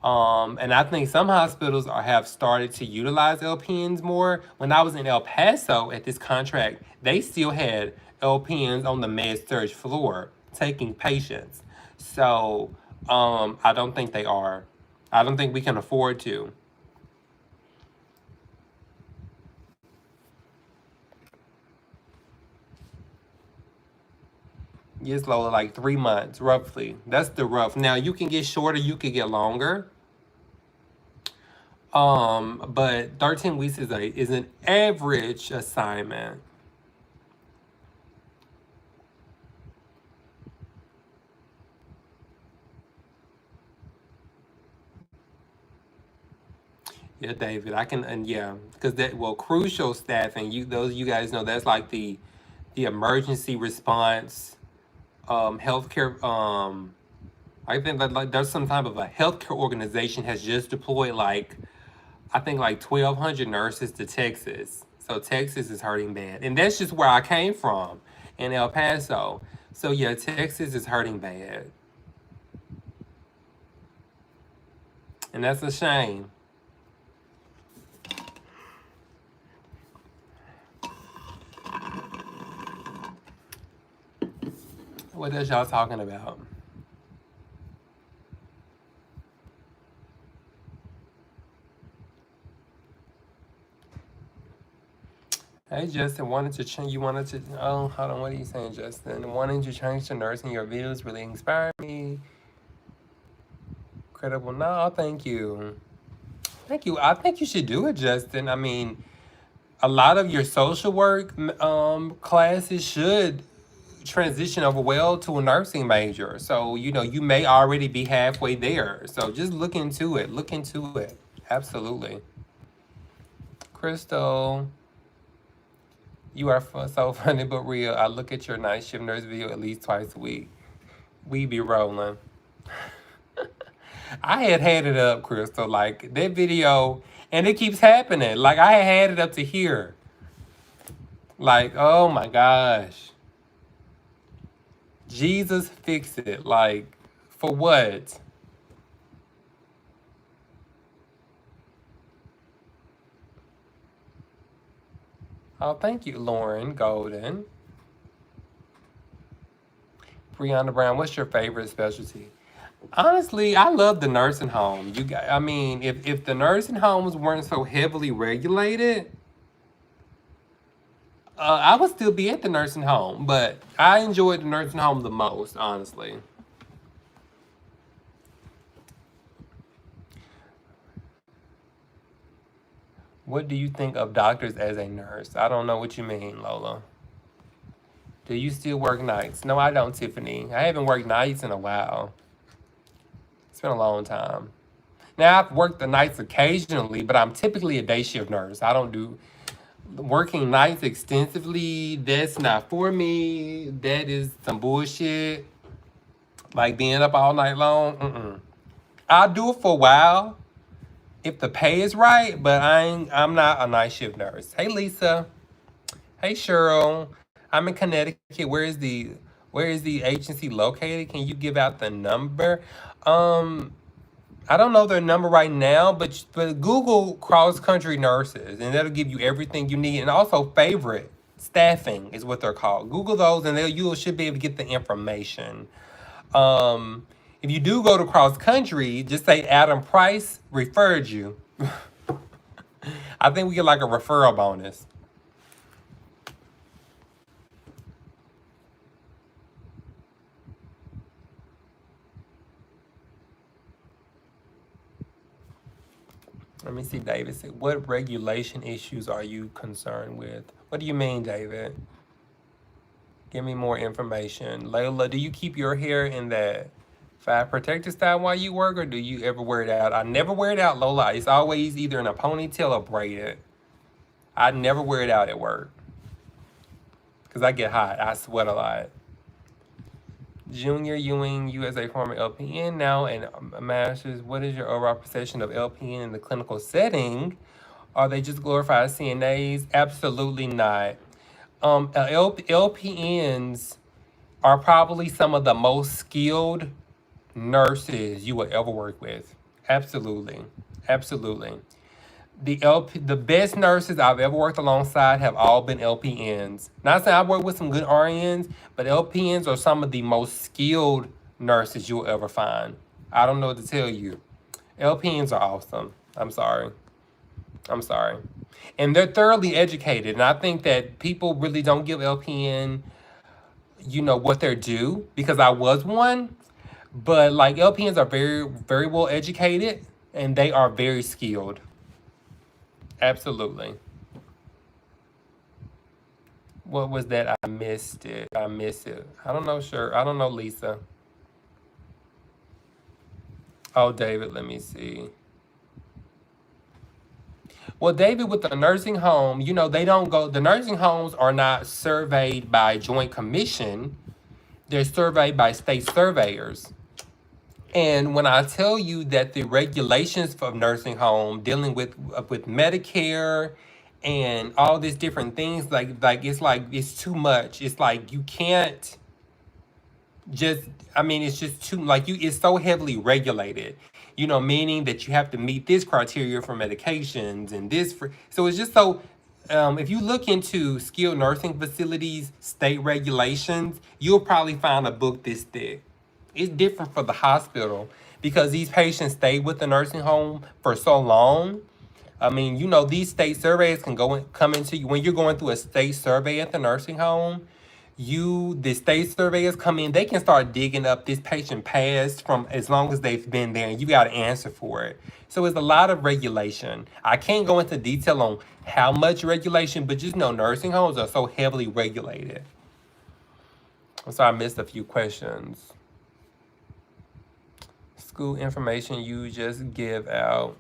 S1: And I think some hospitals have started to utilize LPNs more. When I was in El Paso at this contract, they still had LPNs on the med surg floor taking patients. So I don't think they are. I don't think we can afford to. Yes, Lola, like 3 months, roughly. That's the rough. Now you can get shorter, you can get longer. But 13 weeks is an average assignment. Yeah, David, I can, and yeah, because crucial staffing, you guys know that's like the emergency response, healthcare, I think that like there's some type of a healthcare organization has just deployed like I think like 1,200 nurses to Texas. So Texas is hurting bad, and that's just where I came from in El Paso. So yeah, Texas is hurting bad, and that's a shame. What else y'all talking about? Hey Justin, wanted to change. You wanted to. Oh, hold on. What are you saying, Justin? Wanting to change to nursing. Your videos really inspired me. Incredible. No, thank you. Thank you. I think you should do it, Justin. I mean, a lot of your social work classes should transition over well to a nursing major. So, you know, you may already be halfway there. So just look into it. Look into it. Absolutely. Crystal, you are so funny but real. I look at your night shift nurse video at least twice a week. We be rolling. I had it up, Crystal. Like that video, and it keeps happening. Like I had it up to here. Like, oh my gosh. Jesus fix it. Like, for what? Oh, thank you, Lauren Golden. Brianna Brown, what's your favorite specialty? Honestly, I love the nursing home. You got, I mean, if the nursing homes weren't so heavily regulated, I would still be at the nursing home. But I enjoyed the nursing home the most, honestly. What do you think of doctors as a nurse? I don't know what you mean, Lola. Do you still work nights? No, I don't, Tiffany. I haven't worked nights in a while. It's been a long time. Now I've worked the nights occasionally, but I'm typically a day shift nurse. I don't do working nights extensively. That's not for me. That is some bullshit. Like being up all night long. I'll do it for a while if the pay is right, but I'm not a night shift nurse. Hey Lisa. Hey Cheryl. I'm in Connecticut. Where is the agency located? Can you give out the number? Um I don't know their number right now, but Google cross country nurses, and that'll give you everything you need, and also favorite staffing is what they're called. Google those, and you should be able to get the information. If you do go to cross country, just say Adam Price referred you. I think we get like a referral bonus. Let me see, David said, what regulation issues are you concerned with? What do you mean, David? Give me more information. Layla, do you keep your hair in that five protective style while you work, or do you ever wear it out? I never wear it out, Lola. It's always either in a ponytail or braided. I never wear it out at work because I get hot. I sweat a lot. Junior Ewing, USA former LPN now, and a master's. What is your overall perception of LPN in the clinical setting? Are they just glorified CNAs? Absolutely not. LPNs are probably some of the most skilled nurses you will ever work with. Absolutely. Absolutely. The best nurses I've ever worked alongside have all been LPNs. Not saying I've worked with some good RNs, but LPNs are some of the most skilled nurses you'll ever find. I don't know what to tell you. LPNs are awesome. I'm sorry. I'm sorry. And they're thoroughly educated. And I think that people really don't give LPN, what they're due, because I was one. But like LPNs are very, very well educated, and they are very skilled. Absolutely. What was that? I missed it. I missed it. I don't know, sure. I don't know, Lisa. Oh, David, let me see. Well, David, with the nursing home, they don't go, the nursing homes are not surveyed by Joint Commission. They're surveyed by state surveyors. And when I tell you that the regulations for nursing home dealing with Medicare and all these different things, like it's too much. It's like you can't just, I mean, it's just too, like, you, it's so heavily regulated, meaning that you have to meet this criteria for medications and this for, so it's just so, if you look into skilled nursing facilities state regulations, you'll probably find a book this thick. It's different for the hospital because these patients stay with the nursing home for so long. I mean, these state surveys can come into you when you're going through a state survey at the nursing home. The state surveyors come in, they can start digging up this patient past from as long as they've been there, and you got to answer for it. So it's a lot of regulation. I can't go into detail on how much regulation, but just know nursing homes are so heavily regulated. So I missed a few questions. School information you just give out.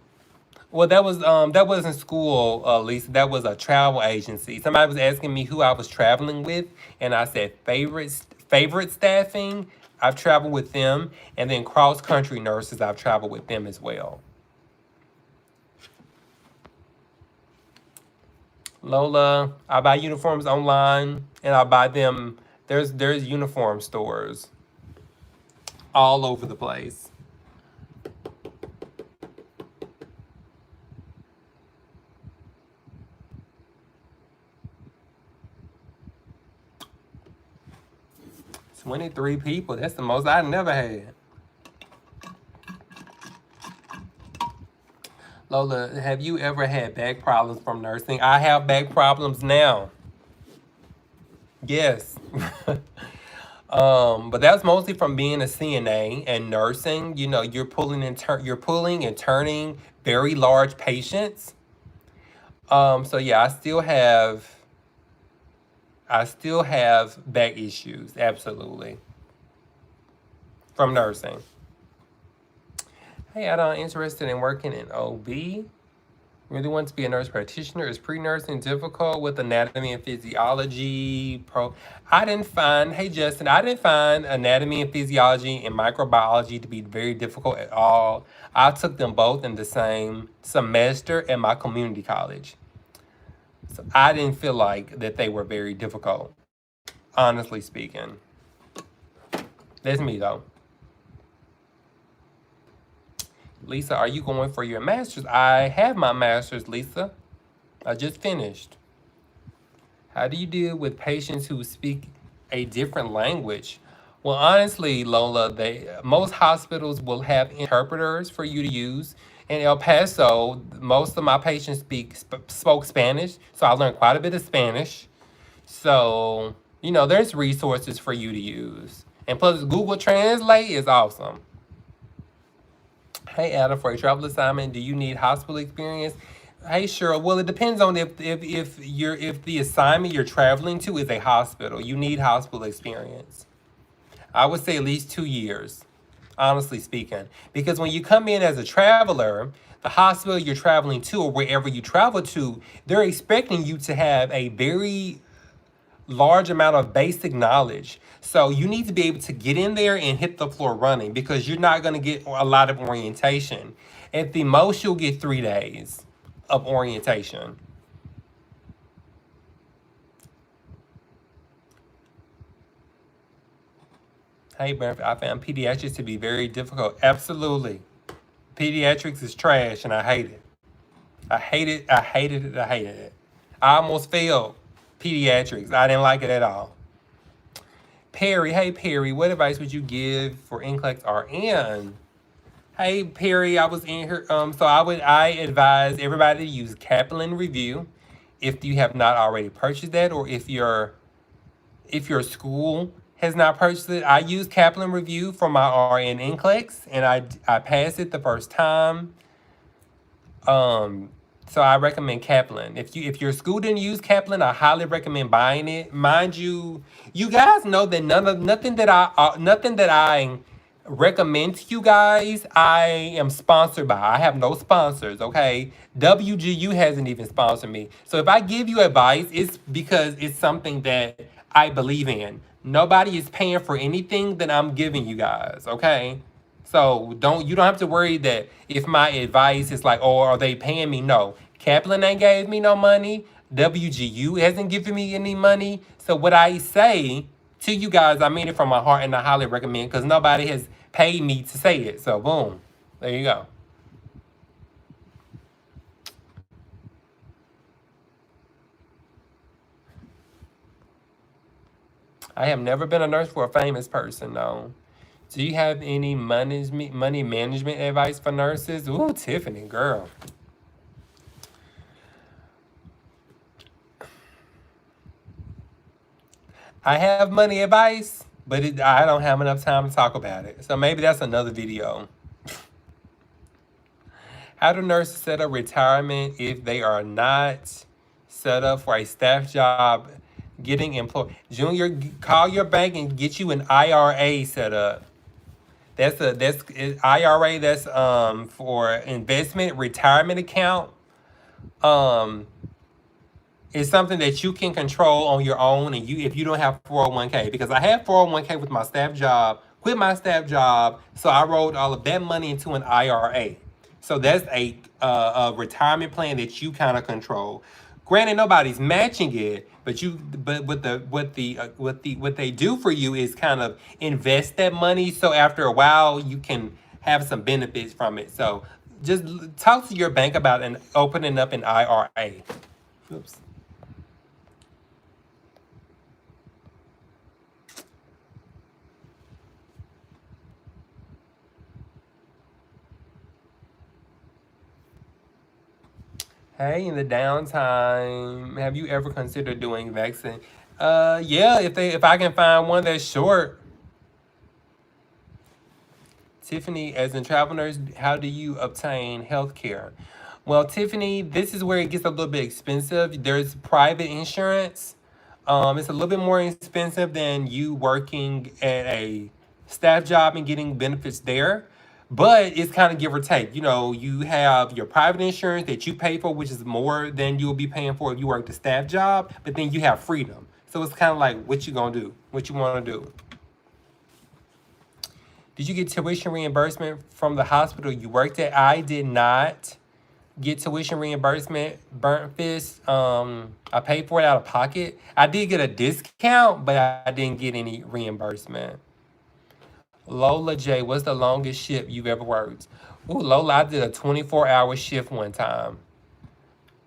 S1: Well, that wasn't school, Lisa. That was a travel agency. Somebody was asking me who I was traveling with, and I said favorite staffing. I've traveled with them, and then cross country nurses. I've traveled with them as well. Lola, I buy uniforms online, and I buy them. There's uniform stores all over the place. $23 people. That's the most I never had. Lola, have you ever had back problems from nursing? I have back problems now. Yes. But that's mostly from being a CNA and nursing. You're pulling and turning very large patients. So yeah, I still have back issues, absolutely, from nursing. Hey, I'm interested in working in OB. Really want to be a nurse practitioner. Is pre-nursing difficult with anatomy and physiology? Hey Justin, I didn't find anatomy and physiology and microbiology to be very difficult at all. I took them both in the same semester at my community college. So I didn't feel like that they were very difficult, honestly speaking. That's me though. Lisa, are you going for your master's? I have my master's, Lisa. I just finished. How do you deal with patients who speak a different language? Well, honestly, Lola, most hospitals will have interpreters for you to use. In El Paso, most of my patients spoke Spanish, so I learned quite a bit of Spanish. So, there's resources for you to use. And plus, Google Translate is awesome. Hey, Adam, for a travel assignment, do you need hospital experience? Hey, Cheryl. Well, it depends on if the assignment you're traveling to is a hospital. You need hospital experience. I would say at least 2 years, honestly speaking, because when you come in as a traveler, the hospital you're traveling to or wherever you travel to, they're expecting you to have a very large amount of basic knowledge. So you need to be able to get in there and hit the floor running because you're not going to get a lot of orientation. At the most, you'll get 3 days of orientation. Hey, Brent, I found pediatrics to be very difficult. Absolutely. Pediatrics is trash and I hate it. I hate it. I hated it. I hated it. I almost failed pediatrics. I didn't like it at all. Perry, hey Perry, what advice would you give for NCLEX RN? Hey Perry, I was in here. So I advise everybody to use Kaplan Review if you have not already purchased that, or if your school has not purchased it. I use Kaplan Review for my RN NCLEX, and I passed it the first time. So I recommend Kaplan. If your school didn't use Kaplan, I highly recommend buying it. Mind you, you guys know that nothing that I recommend to you guys, I am sponsored by. I have no sponsors, okay? WGU hasn't even sponsored me. So if I give you advice, it's because it's something that I believe in. Nobody is paying for anything that I'm giving you guys, okay? So you don't have to worry that if my advice is like, oh, are they paying me? No. Kaplan ain't gave me no money. WGU hasn't given me any money. So what I say to you guys, I mean it from my heart, and I highly recommend, because nobody has paid me to say it. So boom. There you go. I have never been a nurse for a famous person, no. Do you have any money management advice for nurses? Ooh, Tiffany, girl. I have money advice, but I don't have enough time to talk about it. So maybe that's another video. How do nurses set up retirement if they are not set up for a staff job getting employed? Junior, call your bank and get you an IRA set up. That's IRA. That's for investment retirement account. Um, it's something that you can control on your own, and if you don't have 401k, because I had 401k with my staff job, quit my staff job, so I rolled all of that money into an IRA. So that's a retirement plan that you kind of control. Granted, nobody's matching it, but what they do for you is kind of invest that money. So after a while, you can have some benefits from it. So just talk to your bank about opening up an IRA. Oops. Hey, in the downtime, have you ever considered doing vaccine? Yeah, if I can find one that's short. Tiffany, as a travel nurse, how do you obtain health care? Well, Tiffany, this is where it gets a little bit expensive. There's private insurance. It's a little bit more expensive than you working at a staff job and getting benefits there. But it's kind of give or take. You know, you have your private insurance that you pay for, which is more than you'll be paying for if you work the staff job. But then you have freedom. So it's kind of like what you gonna do, what you want to do. Did you get tuition reimbursement from the hospital you worked at? I did not get tuition reimbursement. Burnt fist. I paid for it out of pocket. I did get a discount, but I didn't get any reimbursement. Lola J, what's the longest shift you've ever worked? Ooh, Lola, I did a 24-hour shift one time.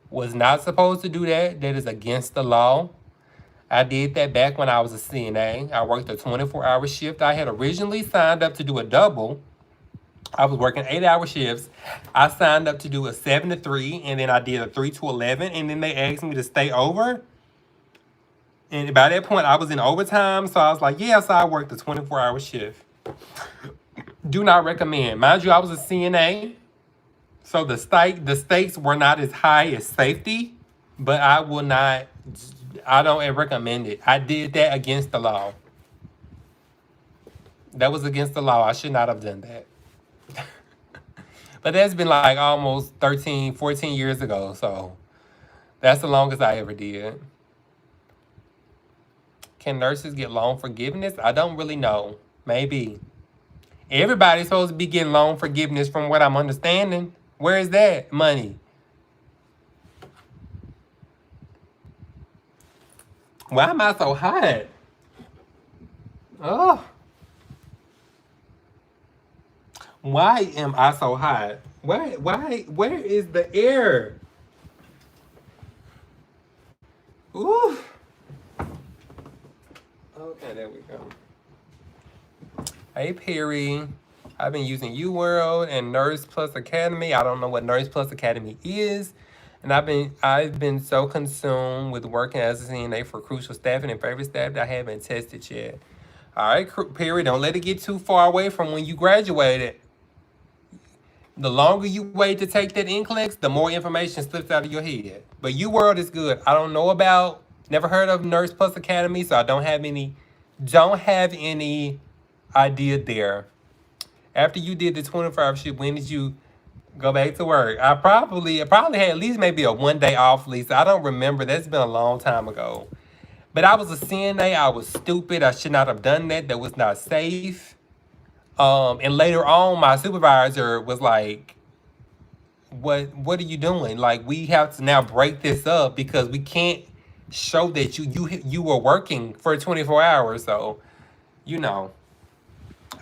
S1: Was not supposed to do that. That is against the law. I did that back when I was a CNA. I worked a 24-hour shift. I had originally signed up to do a double. I was working 8-hour shifts. I signed up to do a 7 to 3, and then I did a 3 to 11, and then they asked me to stay over. And by that point, I was in overtime, so I was like, yeah, so I worked a 24-hour shift. Do not recommend. Mind you, I was a CNA, so the stakes were not as high as safety, but I don't recommend it. I did that against the law. That was against the law. I should not have done that. But that's been like almost 13, 14 years ago, so that's the longest I ever did. Can nurses get loan forgiveness? I don't really know. Maybe. Everybody's supposed to be getting loan forgiveness from what I'm understanding. Where is that money? Why am I so hot? Oh. Why am I so hot? Where is the air? Ooh. Okay, there we go. Hey, Perry. I've been using UWorld and Nurse Plus Academy. I don't know what Nurse Plus Academy is. And I've been so consumed with working as a CNA for crucial staffing and favorite staff that I haven't tested yet. All right, Perry, don't let it get too far away from when you graduated. The longer you wait to take that NCLEX, the more information slips out of your head. But UWorld is good. I don't know about, never heard of Nurse Plus Academy, so I don't have any idea there. After you did the 24-hour shift, when did you go back to work? I probably had at least maybe a 1-day off lease. I don't remember. That's been a long time ago. But I was a CNA. I was stupid. I should not have done that. That was not safe. And later on, my supervisor was like, what are you doing? Like, we have to now break this up because we can't show that you were working for 24 hours. So, you know,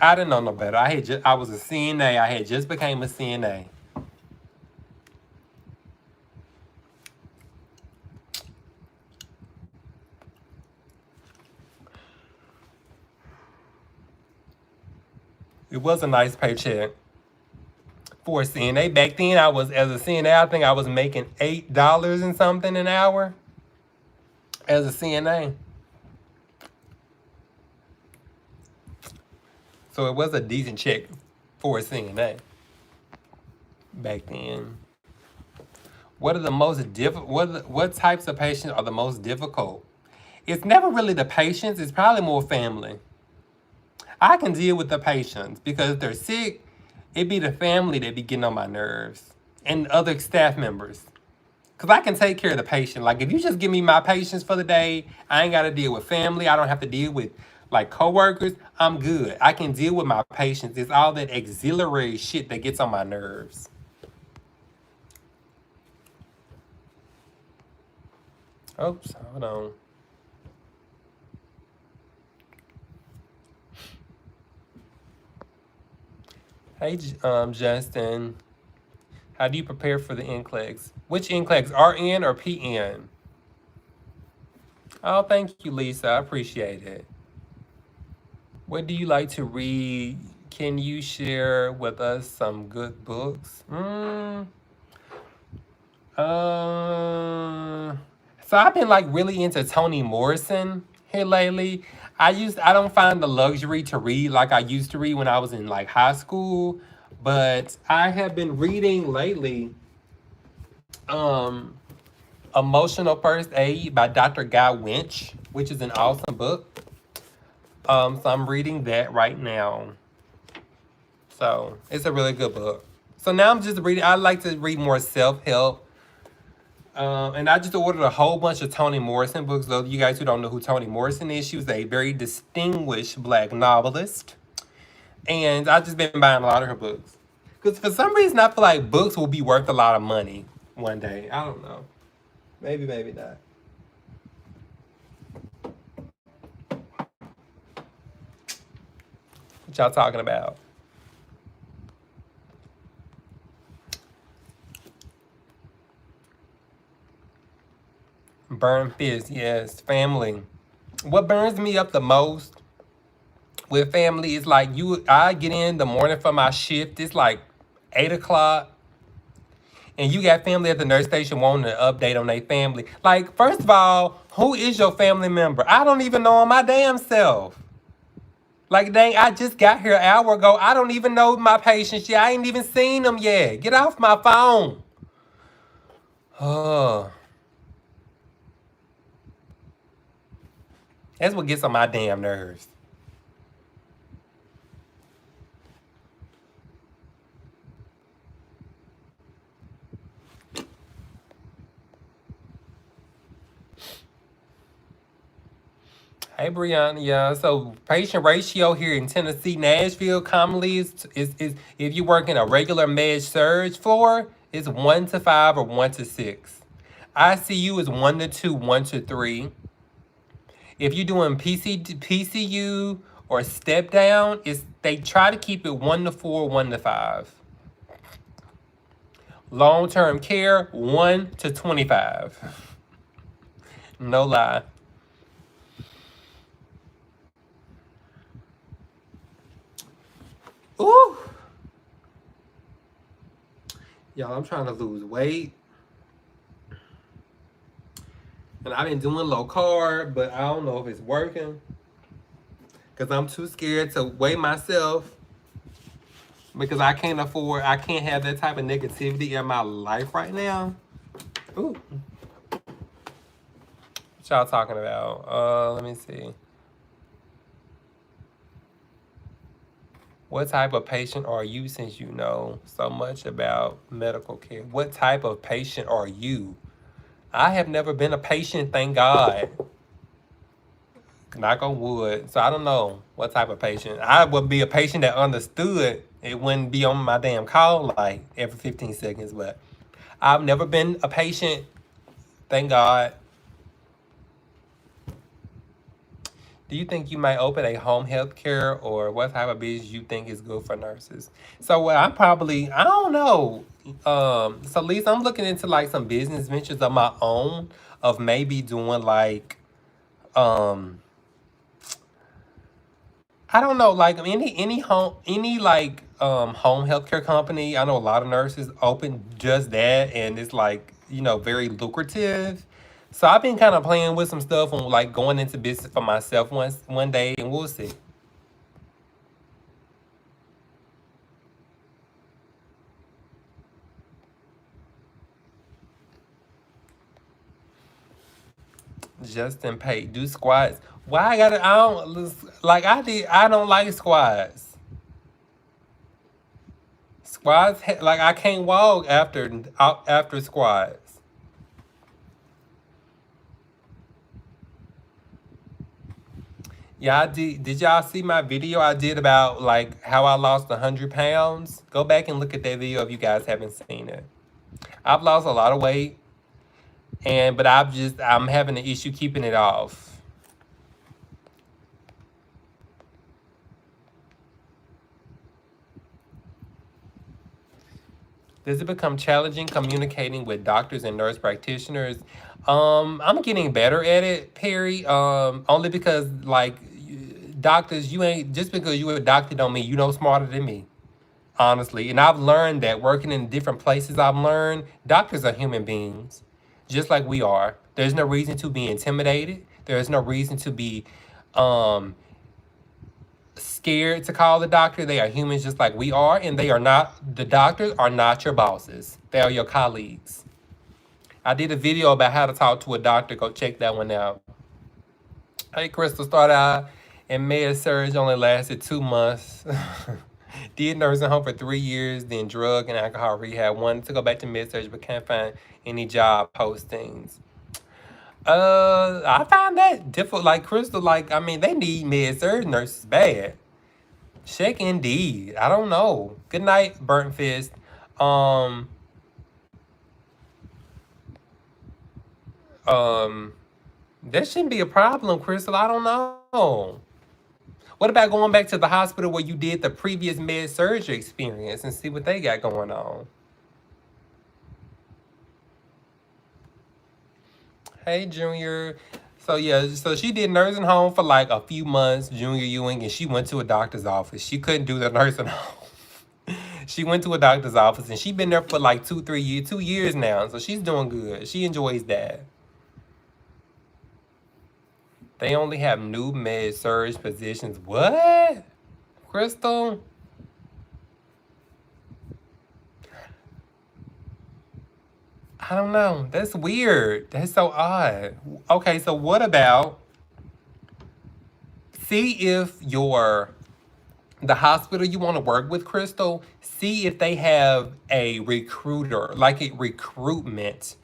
S1: I didn't know no better. I was a CNA. I had just became a CNA. It was a nice paycheck for a CNA. Back then, as a CNA, I think I was making $8 and something an hour as a CNA. So it was a decent check for a CNA back then. What are the most what types of patients are the most difficult? It's never really the patients, it's probably more family. I can deal with the patients because if they're sick, it be the family that be getting on my nerves and other staff members. Cause I can take care of the patient. Like if you just give me my patients for the day, I ain't gotta deal with family. I don't have to deal with like coworkers. I'm good. I can deal with my patients. It's all that auxiliary shit that gets on my nerves. Oops, hold on. Hey, Justin. How do you prepare for the NCLEX? Which NCLEX, RN or PN? Oh, thank you, Lisa. I appreciate it. What do you like to read? Can you share with us some good books? So I've been like really into Toni Morrison here lately. I don't find the luxury to read like I used to read when I was in like high school, but I have been reading lately um Emotional First Aid by Dr. Guy Winch, which is an awesome book. So I'm reading that right now. So it's a really good book. So now I'm just reading. I like to read more self-help. And I just ordered a whole bunch of Toni Morrison books. Those of you guys who don't know who Toni Morrison is, she was a very distinguished black novelist. And I've just been buying a lot of her books. Because for some reason, I feel like books will be worth a lot of money one day. I don't know. Maybe, maybe not. What y'all talking about? Burn fist, yes. Family. What burns me up the most with family is like I get in the morning for my shift. It's like 8 o'clock. And you got family at the nurse station wanting an update on their family. Like, first of all, who is your family member? I don't even know my damn self. Like, dang, I just got here an hour ago. I don't even know my patients yet. I ain't even seen them yet. Get off my phone. Oh, that's what gets on my damn nerves. Hey, Brianna. Yeah, so patient ratio here in Tennessee, Nashville, commonly is if you work in a regular med surge floor, it's 1 to 5 or 1 to 6. ICU is 1 to 2, 1 to 3. If you're doing PCU or step down, they try to keep it 1 to 4, 1 to 5. Long-term care, 1 to 25. No lie. Ooh. Y'all, I'm trying to lose weight. And I've been doing low carb, but I don't know if it's working. Because I'm too scared to weigh myself. Because I can't have that type of negativity in my life right now. Ooh. What y'all talking about? Let me see. What type of patient are you since you know so much about medical care? What type of patient are you? I have never been a patient, thank God. Knock on wood. So I don't know what type of patient. I would be a patient that understood. It wouldn't be on my damn call like every 15 seconds. But I've never been a patient. Thank God. Do you think you might open a home health care, or what type of business you think is good for nurses? So well, I don't know. So Lisa, I'm looking into like some business ventures of my own of maybe doing like um I don't know, like any home healthcare company. I know a lot of nurses open just that, and it's like very lucrative. So I've been kind of playing with some stuff on like going into business for myself one day, and we'll see. Justin Pate do squats. Why I gotta? I don't like I did. I don't like squats. Squats like I can't walk after squats. Yeah, I did. Did y'all see my video I did about like how I lost 100 pounds? Go back and look at that video if you guys haven't seen it. I've lost a lot of weight, but I'm having an issue keeping it off. Does it become challenging communicating with doctors and nurse practitioners? I'm getting better at it, Perry. Only because like doctors, you ain't just because you a doctor don't mean you know smarter than me. Honestly. And I've learned that working in different places, I've learned doctors are human beings, just like we are. There's no reason to be intimidated. There's no reason to be um, scared to call the doctor. They are humans just like we are, and the doctors are not your bosses. They are your colleagues. I did a video about how to talk to a doctor. Go check that one out. Hey, Crystal, started out in med surge, only lasted 2 months. Did nursing home for 3 years, then drug and alcohol rehab. Wanted to go back to med surge, but can't find any job postings. I find that difficult. Like Crystal, like I mean, they need med surge nurses bad. Check Indeed. I don't know. Good night, burnt fist. Um, um, that shouldn't be a problem, Crystal. I don't know. What about going back to the hospital where you did the previous med surgery experience and see what they got going on? Hey, Junior. So yeah, so she did nursing home for like a few months, Junior Ewing, and she went to a doctor's office. She couldn't do the nursing home. She went to a doctor's office and she been there for like 2 years now. So she's doing good. She enjoys that. They only have new med surge positions. What? Crystal? I don't know. That's weird. That's so odd. Okay, so what about see if the hospital you want to work with, Crystal, see if they have a recruiter, like a recruitment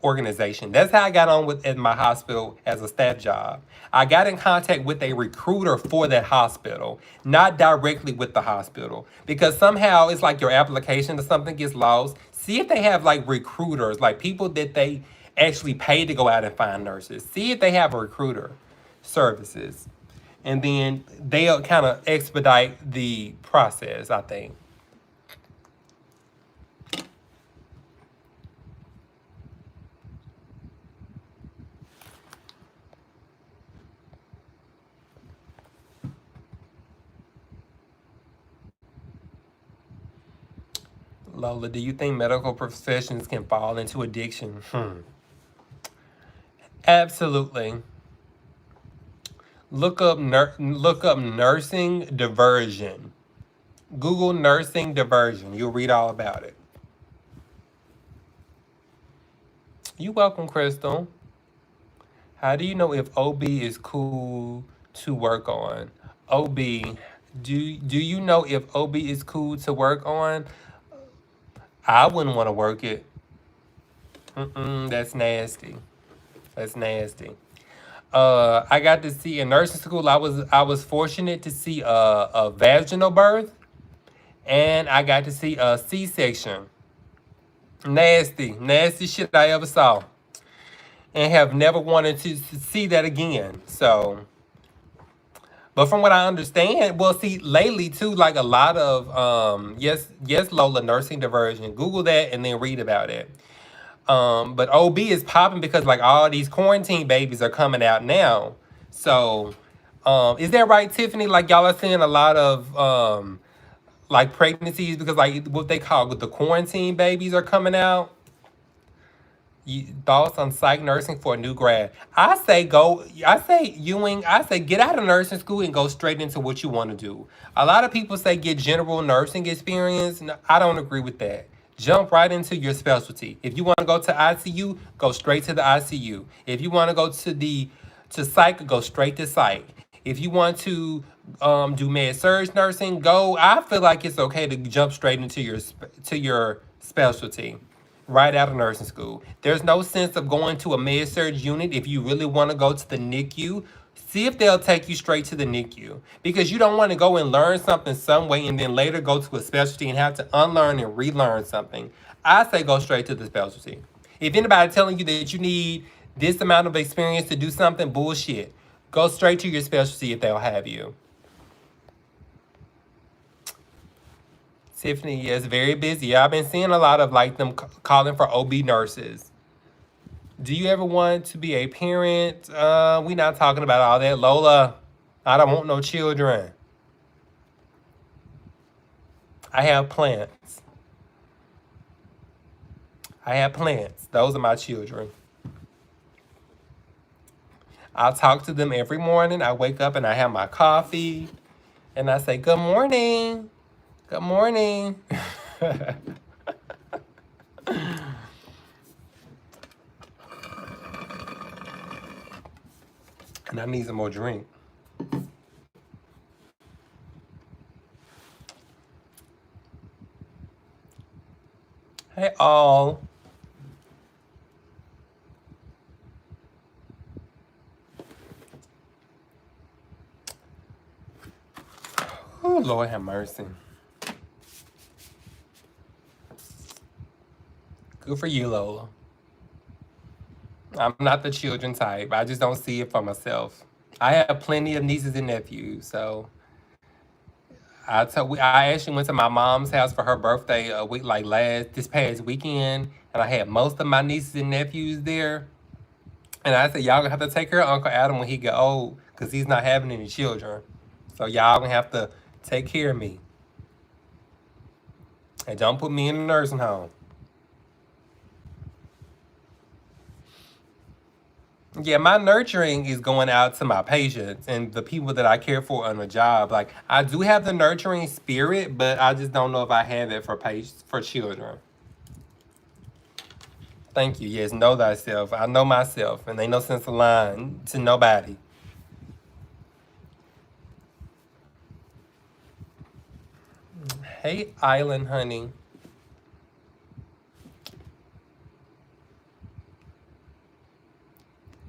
S1: organization. That's how I got on with at my hospital as a staff job. I got in contact with a recruiter for that hospital, not directly with the hospital, because somehow it's like your application or something gets lost. See if they have like recruiters, like people that they actually pay to go out and find nurses. See if they have a recruiter services, and then they'll kind of expedite the process, I think. Lola, do you think medical professions can fall into addiction? Absolutely. Look up nursing diversion. Google nursing diversion. You'll read all about it. You welcome, Crystal. How do you know if OB is cool to work on? OB, do you know if OB is cool to work on? I wouldn't want to work it. That's nasty. That's nasty. I got to see in nursing school. I was fortunate to see a vaginal birth, and I got to see a C-section. Nasty, nasty shit I ever saw, and have never wanted to see that again. So, but from what I understand, well, see, lately too, like a lot of yes, Lola, nursing diversion. Google that and then read about it. But OB is popping because like all these quarantine babies are coming out now. So, is that right, Tiffany? Like y'all are seeing a lot of like pregnancies because like what they call with the quarantine babies are coming out. Thoughts on psych nursing for a new grad? I say go. I say Ewing. I say get out of nursing school and go straight into what you want to do. A lot of people say get general nursing experience. No, I don't agree with that. Jump right into your specialty. If you want to go to ICU, go straight to the ICU. If you want to go to psych, go straight to psych. If you want to do med surg nursing, go. I feel like it's okay to jump straight into your specialty right out of nursing school. There's no sense of going to a med surg unit if you really want to go to the NICU. See if they'll take you straight to the NICU because you don't want to go and learn something some way and then later go to a specialty and have to unlearn and relearn something. I say go straight to the specialty. If anybody telling you that you need this amount of experience to do something, bullshit. Go straight to your specialty if they'll have you. Tiffany is very busy. I've been seeing a lot of like them calling for OB nurses. Do you ever want to be a parent? We not talking about all that. Lola, I don't want no children. I have plants. I have plants. Those are my children. I talk to them every morning. I wake up and I have my coffee and I say, good morning. Good morning. And I need some more drink. Hey, all. Oh, Lord have mercy. Good for you, Lola. I'm not the children type. I just don't see it for myself. I have plenty of nieces and nephews, so I actually went to my mom's house for her birthday a week like this past weekend, and I had most of my nieces and nephews there. And I said, y'all gonna have to take care of Uncle Adam when he get old, cause he's not having any children. So y'all gonna have to take care of me, and don't put me in a nursing home. Yeah, my nurturing is going out to my patients and the people that I care for on the job. Like I do have the nurturing spirit, but I just don't know if I have it for patients for children. Thank you. Yes, know thyself. I know myself, and ain't no sense of lying to nobody. Hey, Island Honey.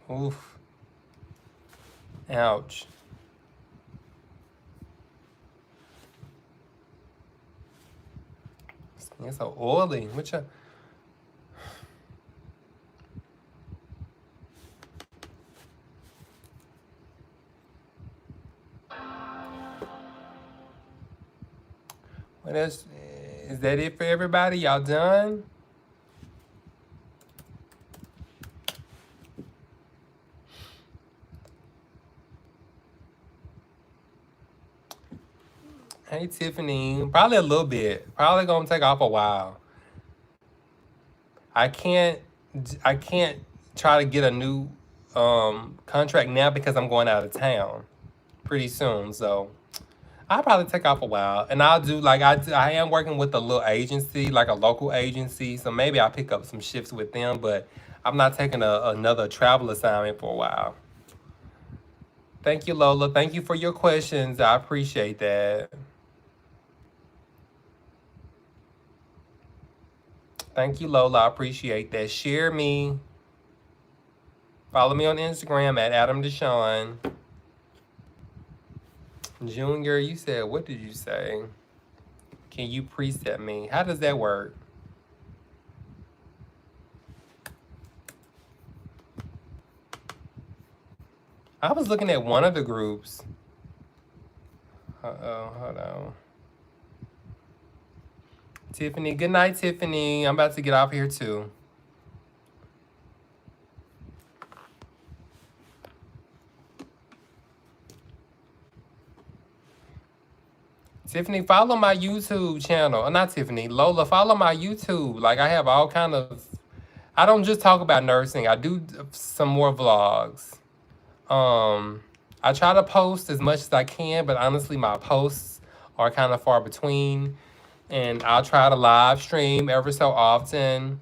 S1: Oof. Ouch. It's so oily. Which what else? Is that it for everybody? Y'all done? Hey, Tiffany. Probably a little bit. Probably gonna take off a while. I can't. I can't try to get a new contract now because I'm going out of town pretty soon. So I'll probably take off a while, and I'll do like I am working with a little agency, like a local agency. So maybe I'll pick up some shifts with them, but I'm not taking another travel assignment for a while. Thank you, Lola. Thank you for your questions. I appreciate that. Thank you, Lola. I appreciate that. Share me. Follow me on Instagram at Adam Deshawn. Junior, you said, what did you say? Can you preset me? How does that work? I was looking at one of the groups. Uh-oh, hold on. Tiffany, good night, Tiffany. I'm about to get off here too. Tiffany, follow my YouTube channel. Not Tiffany, Lola, follow my YouTube. Like I have all kind of, I don't just talk about nursing. I do some more vlogs. I try to post as much as I can, but honestly, my posts are kind of far between. And I'll try to live stream every so often.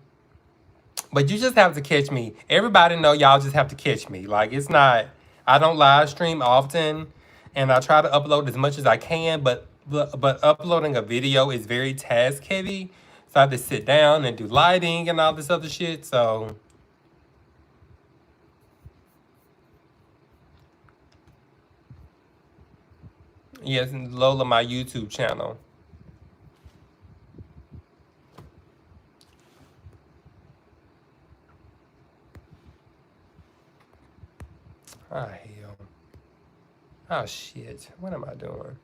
S1: But you just have to catch me. Everybody know y'all just have to catch me. Like it's not, I don't live stream often, and I try to upload as much as I can, but uploading a video is very task heavy. So I have to sit down and do lighting and all this other shit. So yes, Lola, my YouTube channel. Oh, hell. Oh, shit. What am I doing?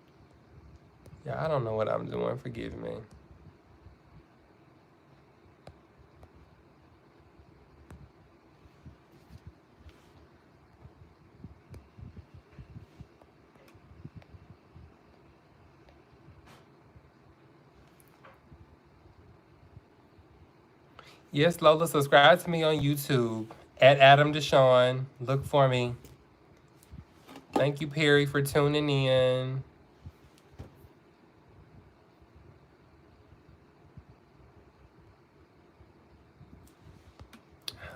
S1: Yeah, I don't know what I'm doing. Forgive me. Yes, Lola, subscribe to me on YouTube at Adam Deshawn. Look for me. Thank you, Perry, for tuning in.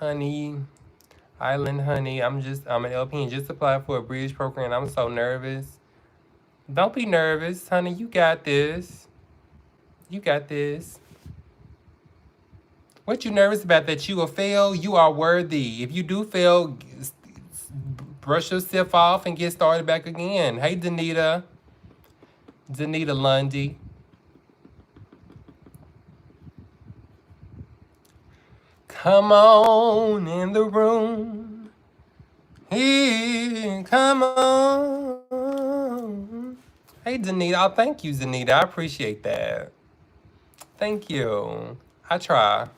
S1: Honey, Island Honey, I'm an LPN, just applied for a bridge program. I'm so nervous. Don't be nervous, honey. You got this. You got this. What you nervous about? That you will fail? You are worthy. If you do fail, brush yourself off and get started back again. Hey, Danita. Danita Lundy. Come on in the room. Here, come on. Hey, Danita. Oh, thank you, Danita. I appreciate that. Thank you. I try.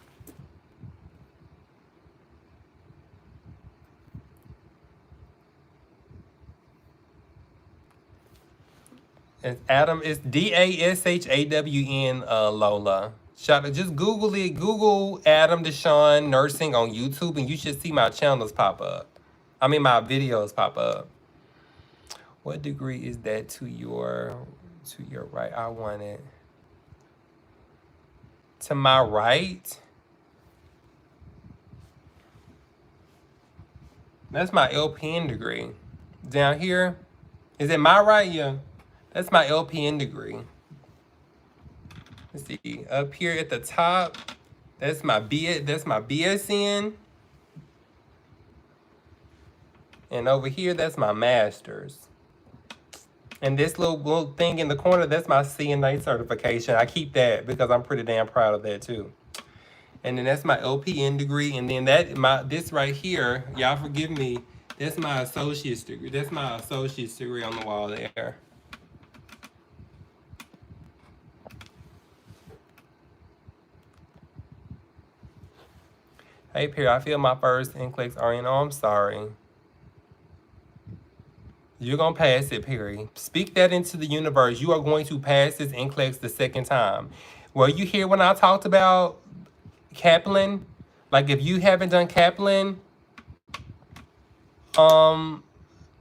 S1: It's Adam. It's DASHAWN. Lola. Just Google it. Google Adam Deshawn Nursing on YouTube, and you should see my channels pop up. I mean, my videos pop up. What degree is that to your right? I want it. To my right? That's my LPN degree. Down here? Is it my right? Yeah. That's my LPN degree. Let's see. Up here at the top, that's my BSN. And over here, that's my master's. And this little thing in the corner, that's my CNA certification. I keep that because I'm pretty damn proud of that too. And then that's my LPN degree. And then this right here, y'all forgive me, that's my associate's degree. That's my associate's degree on the wall there. Hey, Perry, I feel my first NCLEX RN. Oh, I'm sorry. You're going to pass it, Perry. Speak that into the universe. You are going to pass this NCLEX the second time. Well, you hear when I talked about Kaplan? Like, if you haven't done Kaplan,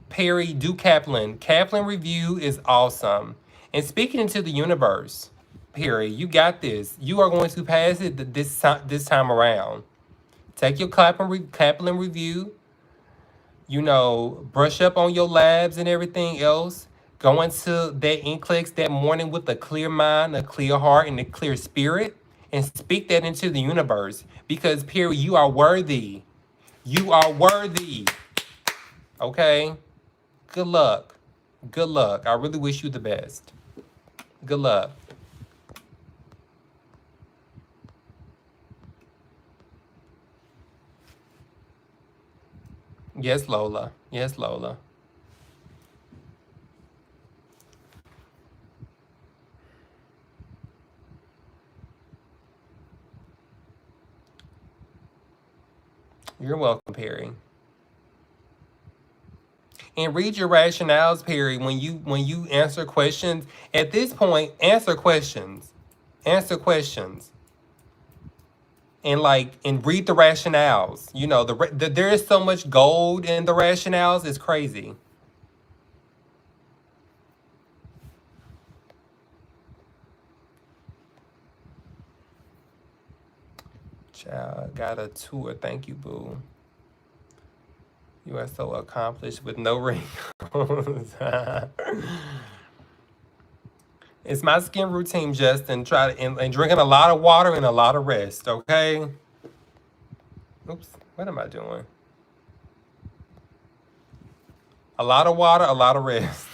S1: Perry, do Kaplan. Kaplan review is awesome. And speaking into the universe, Perry, you got this. You are going to pass it this time around. Take your Kaplan review. You know, brush up on your labs and everything else. Go into that NCLEX that morning with a clear mind, a clear heart, and a clear spirit, and speak that into the universe. Because, Perry, you are worthy. You are worthy. Okay? Good luck. Good luck. I really wish you the best. Good luck. Yes, Lola. Yes, Lola. You're welcome, Perry. And read your rationales, Perry, when you answer questions. At this point, answer questions. Answer questions. And read the rationales. You know, there is so much gold in the rationales, it's crazy. Child, got a tour. Thank you, boo. You are so accomplished with no wrinkles. It's my skin routine, Justin. And drinking a lot of water and a lot of rest, okay? Oops, what am I doing? A lot of water, a lot of rest.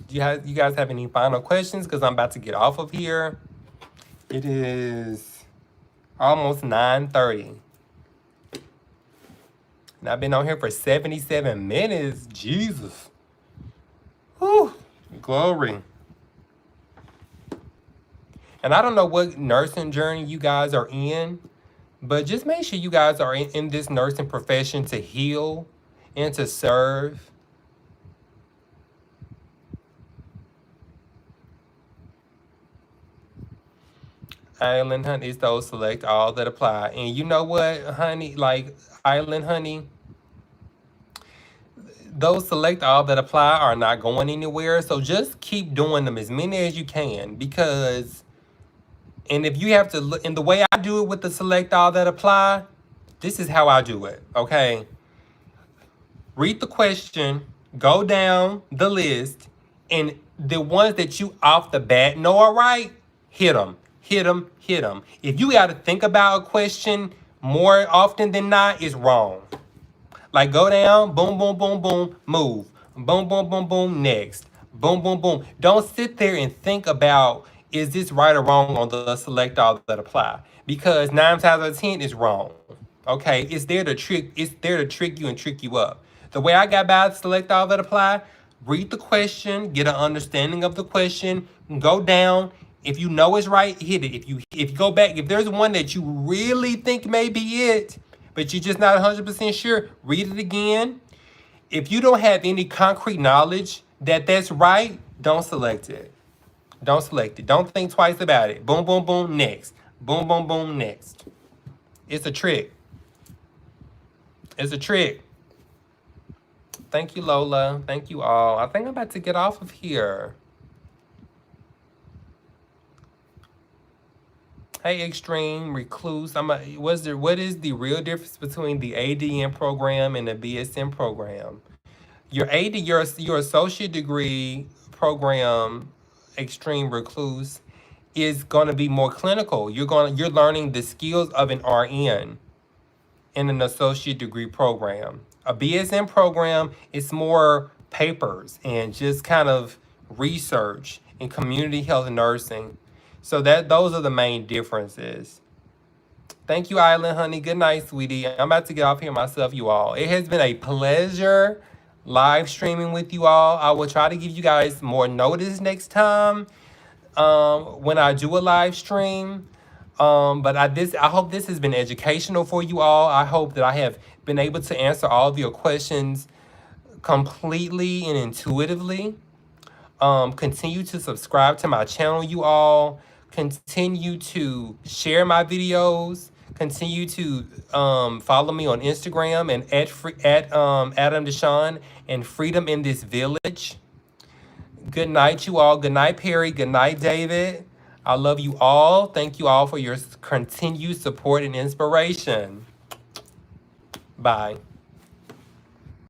S1: Do you guys have any final questions? Because I'm about to get off of here. It is almost 9:30. And I've been on here for 77 minutes. Jesus. Whew. Glory. And I don't know what nursing journey you guys are in, but just make sure you guys are in this nursing profession to heal and to serve. Island honey is those select all that apply. And you know what, honey, like Island honey, those select all that apply are not going anywhere. So just keep doing them as many as you can, because, and if you have to look, and the way I do it with the select all that apply, this is how I do it, okay? Read the question, go down the list, and the ones that you off the bat know are right, hit them, hit them, hit them. If you got to think about a question more often than not, it's wrong. Like go down, boom, boom, boom, boom, move. Boom, boom, boom, boom, next. Boom, boom, boom. Don't sit there and think about, is this right or wrong on the select all that apply? Because 9 times out of 10 is wrong. Okay, it's there to trick you and trick you up. The way I got by select all that apply, read the question, get an understanding of the question, go down. If you know it's right, hit it. If you go back, if there's one that you really think may be it, but you're just not 100% sure, read it again. If you don't have any concrete knowledge that that's right, don't select it. Don't select it. Don't think twice about it. Boom, boom, boom, next. Boom, boom, boom, next. It's a trick. It's a trick. Thank you, Lola. Thank you all. I think I'm about to get off of here. Hey, Extreme Recluse. What is the real difference between the ADN program and the BSN program? Your your associate degree program, Extreme Recluse, is going to be more clinical. You're learning the skills of an RN in an associate degree program. A BSN program is more papers and just kind of research in community health nursing. So those are the main differences. Thank you, Island Honey. Good night, sweetie. I'm about to get off here myself, you all. It has been a pleasure live streaming with you all. I will try to give you guys more notice next time when I do a live stream. But I hope this has been educational for you all. I hope that I have been able to answer all of your questions completely and intuitively. Continue to subscribe to my channel, you all. Continue to share my videos. Continue to follow me on Instagram and at Adam Deshawn and Freedom in This Village. Good night, you all. Good night, Perry. Good night, David. I love you all. Thank you all for your continued support and inspiration. Bye.